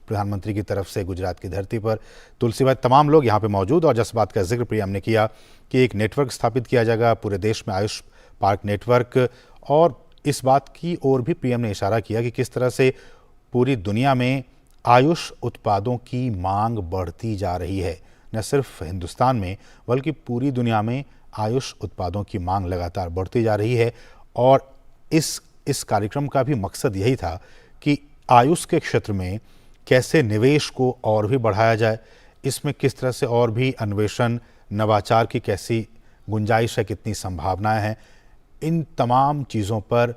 प्रधानमंत्री की तरफ से गुजरात की धरती पर, तुलसी भाई, तमाम लोग यहाँ पे मौजूद। और जिस बात का जिक्र प्रियम ने किया कि एक नेटवर्क स्थापित किया जाएगा पूरे देश में, आयुष पार्क नेटवर्क, और इस बात की ओर भी पीएम ने इशारा किया कि किस तरह से पूरी दुनिया में आयुष उत्पादों की मांग बढ़ती जा रही है। न सिर्फ हिंदुस्तान में बल्कि पूरी दुनिया में आयुष उत्पादों की मांग लगातार बढ़ती जा रही है। और इस कार्यक्रम का भी मकसद यही था कि आयुष के क्षेत्र में कैसे निवेश को और भी बढ़ाया जाए, इसमें किस तरह से और भी अन्वेषण, नवाचार की कैसी गुंजाइश है, कितनी संभावनाएं हैं, इन तमाम चीज़ों पर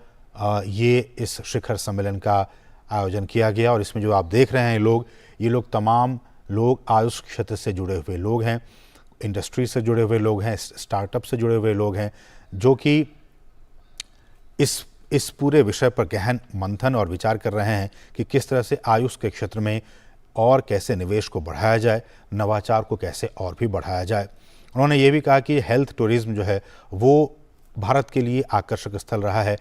ये इस शिखर सम्मेलन का आयोजन किया गया। और इसमें जो आप देख रहे हैं ये लोग तमाम लोग आयुष क्षेत्र से जुड़े हुए लोग हैं, इंडस्ट्री से जुड़े हुए लोग हैं, स्टार्टअप से जुड़े हुए लोग हैं, जो कि इस पूरे विषय पर गहन मंथन और विचार कर रहे हैं कि किस तरह से आयुष के क्षेत्र में और कैसे निवेश को बढ़ाया जाए, नवाचार को कैसे और भी बढ़ाया जाए। उन्होंने ये भी कहा कि हेल्थ टूरिज्म जो है वो भारत के लिए आकर्षक स्थल रहा है,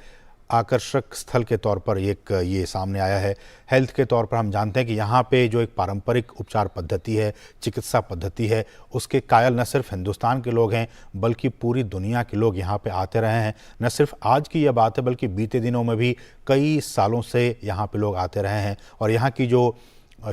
आकर्षक स्थल के तौर पर ये सामने आया है। हेल्थ के तौर पर हम जानते हैं कि यहाँ पे जो एक पारंपरिक उपचार पद्धति है, चिकित्सा पद्धति है, उसके कायल न सिर्फ हिंदुस्तान के लोग हैं बल्कि पूरी दुनिया के लोग यहाँ पे आते रहे हैं। न सिर्फ आज की यह बात है बल्कि बीते दिनों में भी कई सालों से यहाँ पे लोग आते रहे हैं और यहाँ की जो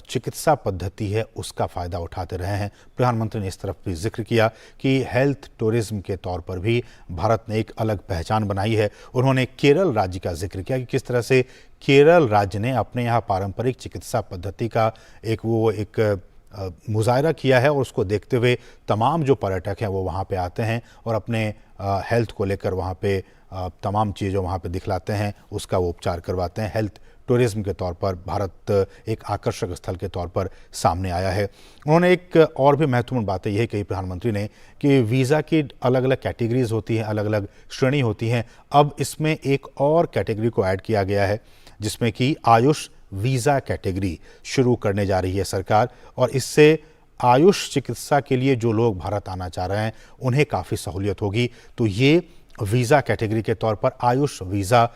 चिकित्सा पद्धति है उसका फ़ायदा उठाते रहे हैं। प्रधानमंत्री ने इस तरफ भी जिक्र किया कि हेल्थ टूरिज्म के तौर पर भी भारत ने एक अलग पहचान बनाई है। उन्होंने केरल राज्य का जिक्र किया कि किस तरह से केरल राज्य ने अपने यहाँ पारंपरिक चिकित्सा पद्धति का एक मुजाहरा किया है और उसको देखते हुए तमाम जो पर्यटक हैं वो वहाँ पे आते हैं और अपने हेल्थ को लेकर वहाँ पे तमाम चीज़ें वहाँ पे दिखलाते हैं, उसका वो उपचार करवाते हैं। हेल्थ टूरिज्म के तौर पर भारत एक आकर्षक स्थल के तौर पर सामने आया है। उन्होंने एक और भी महत्वपूर्ण बातें यही कही प्रधानमंत्री ने कि वीज़ा की अलग अलग कैटेगरीज होती हैं, अलग अलग श्रेणी होती हैं। अब इसमें एक और कैटेगरी को ऐड किया गया है जिसमें कि आयुष वीज़ा कैटेगरी शुरू करने जा रही है सरकार, और इससे आयुष चिकित्सा के लिए जो लोग भारत आना चाह रहे हैं उन्हें काफ़ी सहूलियत होगी। तो ये वीज़ा कैटेगरी के तौर पर आयुष वीज़ा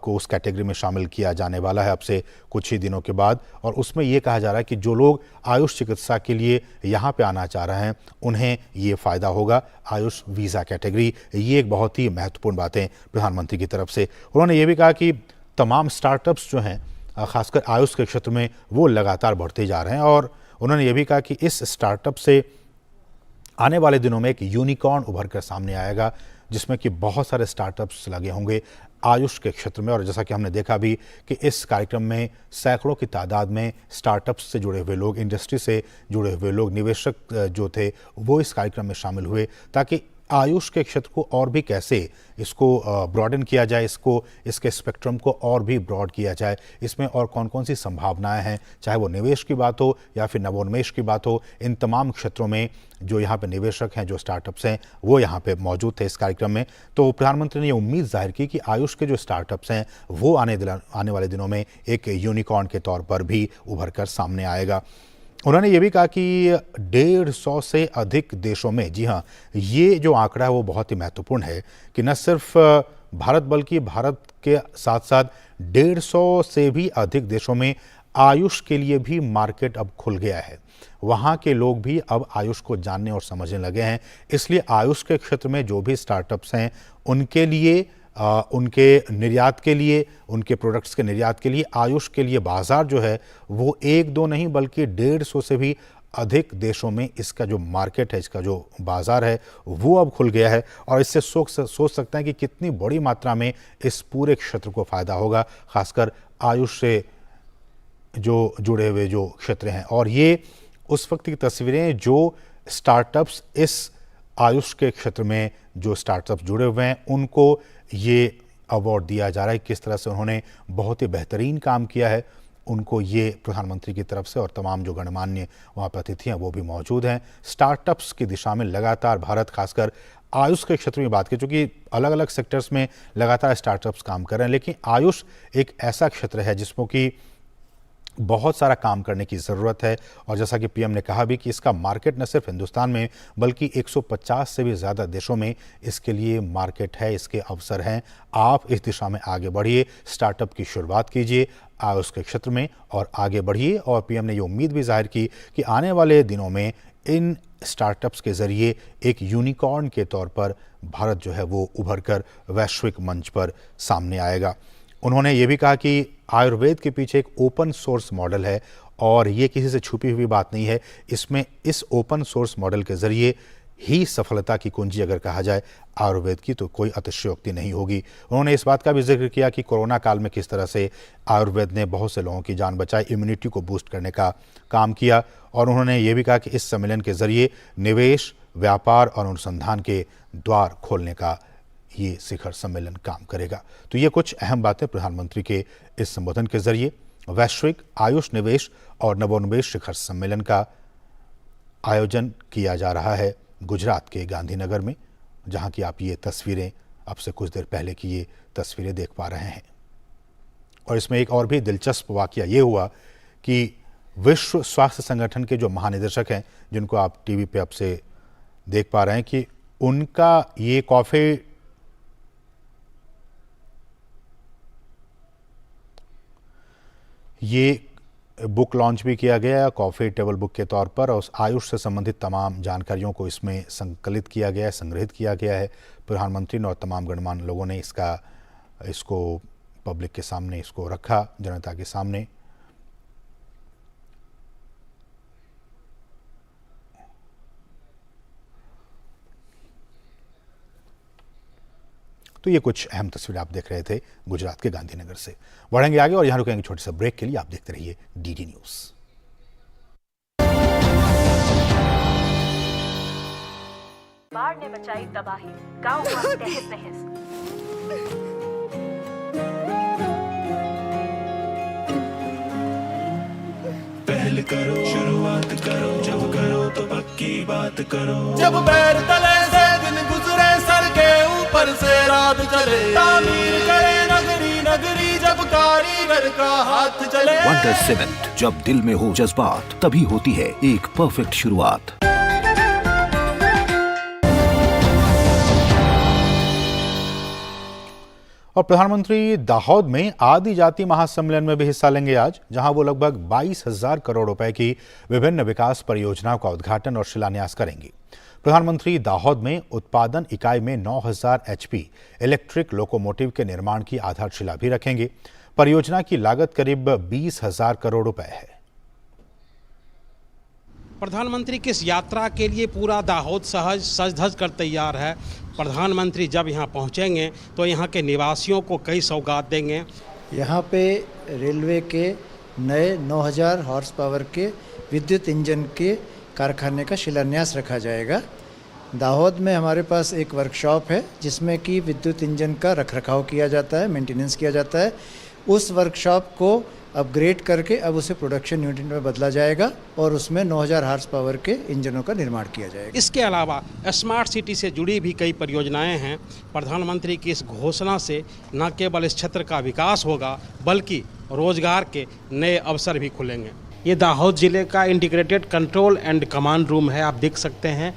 को उस कैटेगरी में शामिल किया जाने वाला है अब से कुछ ही दिनों के बाद। और उसमें ये कहा जा रहा है कि जो लोग आयुष चिकित्सा के लिए यहाँ पे आना चाह रहे हैं उन्हें ये फ़ायदा होगा, आयुष वीज़ा कैटेगरी। ये एक बहुत ही महत्वपूर्ण बातें प्रधानमंत्री की तरफ से। उन्होंने ये भी कहा कि तमाम स्टार्टअप्स जो हैं खासकर आयुष के क्षेत्र में वो लगातार बढ़ते जा रहे हैं और उन्होंने ये भी कहा कि इस स्टार्टअप से आने वाले दिनों में एक यूनिकॉर्न उभर कर सामने आएगा जिसमें कि बहुत सारे स्टार्टअप्स लगे होंगे आयुष के क्षेत्र में। और जैसा कि हमने देखा भी कि इस कार्यक्रम में सैकड़ों की तादाद में स्टार्टअप्स से जुड़े हुए लोग, इंडस्ट्री से जुड़े हुए लोग, निवेशक जो थे वो इस कार्यक्रम में शामिल हुए ताकि आयुष के क्षेत्र को और भी कैसे इसको ब्रॉडन किया जाए, इसके स्पेक्ट्रम को और भी ब्रॉड किया जाए, इसमें और कौन कौन सी संभावनाएं हैं, चाहे वो निवेश की बात हो या फिर नवोन्मेष की बात हो। इन तमाम क्षेत्रों में जो यहाँ पे निवेशक हैं, जो स्टार्टअप्स हैं, वो यहाँ पे मौजूद थे इस कार्यक्रम में। तो प्रधानमंत्री ने ये उम्मीद जाहिर की कि आयुष के जो स्टार्टअप्स हैं वो आने वाले दिनों में एक यूनिकॉर्न के तौर पर भी उभर कर सामने आएगा। उन्होंने ये भी कहा कि 150 से अधिक देशों में, जी हाँ, ये जो आंकड़ा है वो बहुत ही महत्वपूर्ण है कि न सिर्फ भारत बल्कि भारत के साथ साथ 150 से भी अधिक देशों में आयुष के लिए भी मार्केट अब खुल गया है। वहाँ के लोग भी अब आयुष को जानने और समझने लगे हैं। इसलिए आयुष के क्षेत्र में जो भी स्टार्टअप्स हैं उनके लिए उनके निर्यात के लिए, उनके प्रोडक्ट्स के निर्यात के लिए आयुष के लिए बाज़ार जो है वो 1-2 नहीं बल्कि 150 से भी अधिक देशों में इसका जो मार्केट है, इसका जो बाज़ार है वो अब खुल गया है। और इससे सोच सकते हैं कि कितनी बड़ी मात्रा में इस पूरे क्षेत्र को फ़ायदा होगा, खासकर आयुष से जो जुड़े हुए जो क्षेत्र हैं। और ये उस वक्त की तस्वीरें जो स्टार्टअप्स इस आयुष के क्षेत्र में जो स्टार्टअप्स जुड़े हुए हैं उनको ये अवार्ड दिया जा रहा है, किस तरह से उन्होंने बहुत ही बेहतरीन काम किया है। उनको ये प्रधानमंत्री की तरफ से और तमाम जो गणमान्य वहाँ पर अतिथि हैं वो भी मौजूद हैं। स्टार्टअप्स की दिशा में लगातार भारत, खासकर आयुष के क्षेत्र में बात की, चूँकि अलग अलग सेक्टर्स में लगातार स्टार्टअप्स काम कर रहे हैं, लेकिन आयुष एक ऐसा क्षेत्र है जिसमें कि बहुत सारा काम करने की ज़रूरत है। और जैसा कि पीएम ने कहा भी कि इसका मार्केट न सिर्फ हिंदुस्तान में बल्कि 150 से भी ज़्यादा देशों में इसके लिए मार्केट है, इसके अवसर हैं। आप इस दिशा में आगे बढ़िए, स्टार्टअप की शुरुआत कीजिए आयुष के क्षेत्र में और आगे बढ़िए। और पीएम ने ये उम्मीद भी जाहिर की कि आने वाले दिनों में इन स्टार्टअप्स के ज़रिए एक यूनिकॉर्न के तौर पर भारत जो है वो उभर कर वैश्विक मंच पर सामने आएगा। उन्होंने ये भी कहा कि आयुर्वेद के पीछे एक ओपन सोर्स मॉडल है और ये किसी से छुपी हुई बात नहीं है। इसमें इस ओपन सोर्स मॉडल के ज़रिए ही सफलता की कुंजी अगर कहा जाए आयुर्वेद की तो कोई अतिशयोक्ति नहीं होगी। उन्होंने इस बात का भी जिक्र किया कि कोरोना काल में किस तरह से आयुर्वेद ने बहुत से लोगों की जान बचाई, इम्यूनिटी को बूस्ट करने का काम किया। और उन्होंने ये भी कहा कि इस सम्मेलन के ज़रिए निवेश, व्यापार और अनुसंधान के द्वार खोलने का ये शिखर सम्मेलन काम करेगा। तो ये कुछ अहम बातें प्रधानमंत्री के इस संबोधन के जरिए वैश्विक आयुष निवेश और नवोन्मेष शिखर सम्मेलन का आयोजन किया जा रहा है गुजरात के गांधीनगर में, जहां की आप ये तस्वीरें अब से कुछ देर पहले की ये तस्वीरें देख पा रहे हैं। और इसमें एक और भी दिलचस्प वाकया ये हुआ कि विश्व स्वास्थ्य संगठन के जो महानिदेशक हैं, जिनको आप टीवी पे अब से देख पा रहे हैं, कि उनका ये कॉफ़ी बुक लॉन्च भी किया गया है कॉफ़ी टेबल बुक के तौर पर, और उस आयुष से संबंधित तमाम जानकारियों को इसमें संकलित किया गया है, संग्रहित किया गया है। प्रधानमंत्री ने और तमाम गणमान्य लोगों ने इसको पब्लिक के सामने इसको रखा, जनता के सामने। तो ये कुछ अहम तस्वीरें आप देख रहे थे गुजरात के गांधीनगर से। बढ़ेंगे आगे और यहां रुकेंगे छोटे से ब्रेक के लिए। आप देखते रहिए डीडी न्यूज़। बाढ़ ने मचाई तबाही, गांव हुआ तहस नहस। पहल करो, शुरुआत करो, जब करो तो पक्की बात करो। जब पैर तले से दिन गुजरे, सर के ऊपर से रात चले, तामीर करे नगरी नगरी, जब कारीगर का हाथ चले। वंडर सीमेंट, जब दिल में हो जज्बात तभी होती है एक परफेक्ट शुरुआत। और प्रधानमंत्री दाहोद में आदि जाति महासम्मेलन में भी हिस्सा लेंगे आज, जहां वो लगभग 22,000 करोड़ रुपए की विभिन्न विकास परियोजनाओं का उद्घाटन और शिलान्यास करेंगे। प्रधानमंत्री दाहोद में उत्पादन इकाई में 9,000 HP इलेक्ट्रिक लोकोमोटिव के निर्माण की आधारशिला भी रखेंगे। परियोजना की लागत करीब 20,000 करोड़ रुपए है। प्रधानमंत्री की इस यात्रा के लिए पूरा दाहोद सज धज कर तैयार है। प्रधानमंत्री जब यहाँ पहुँचेंगे तो यहाँ के निवासियों को कई सौगात देंगे। यहाँ पे रेलवे के नए 9,000 हॉर्स पावर के विद्युत इंजन के कारखाने का शिलान्यास रखा जाएगा। दाहोद में हमारे पास एक वर्कशॉप है जिसमें कि विद्युत इंजन का रखरखाव किया जाता है, मेंटेनेंस किया जाता है। उस वर्कशॉप को अपग्रेड करके अब उसे प्रोडक्शन यूनिट में बदला जाएगा और उसमें 9,000 हॉर्स पावर के इंजनों का निर्माण किया जाएगा। इसके अलावा स्मार्ट सिटी से जुड़ी भी कई परियोजनाएं हैं। प्रधानमंत्री की इस घोषणा से न केवल इस क्षेत्र का विकास होगा बल्कि रोजगार के नए अवसर भी खुलेंगे। ये दाहोद जिले का integrated control and command room है, आप देख सकते हैं।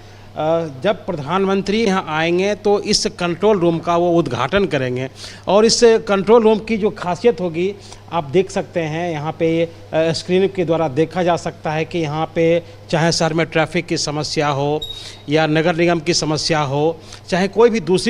जब प्रधानमंत्री यहाँ आएंगे तो इस कंट्रोल रूम का वो उद्घाटन करेंगे और इस कंट्रोल रूम की जो खासियत होगी आप देख सकते हैं। यहाँ पे स्क्रीन के द्वारा देखा जा सकता है कि यहाँ पे चाहे शहर में ट्रैफिक की समस्या हो या नगर निगम की समस्या हो, चाहे कोई भी दूसरी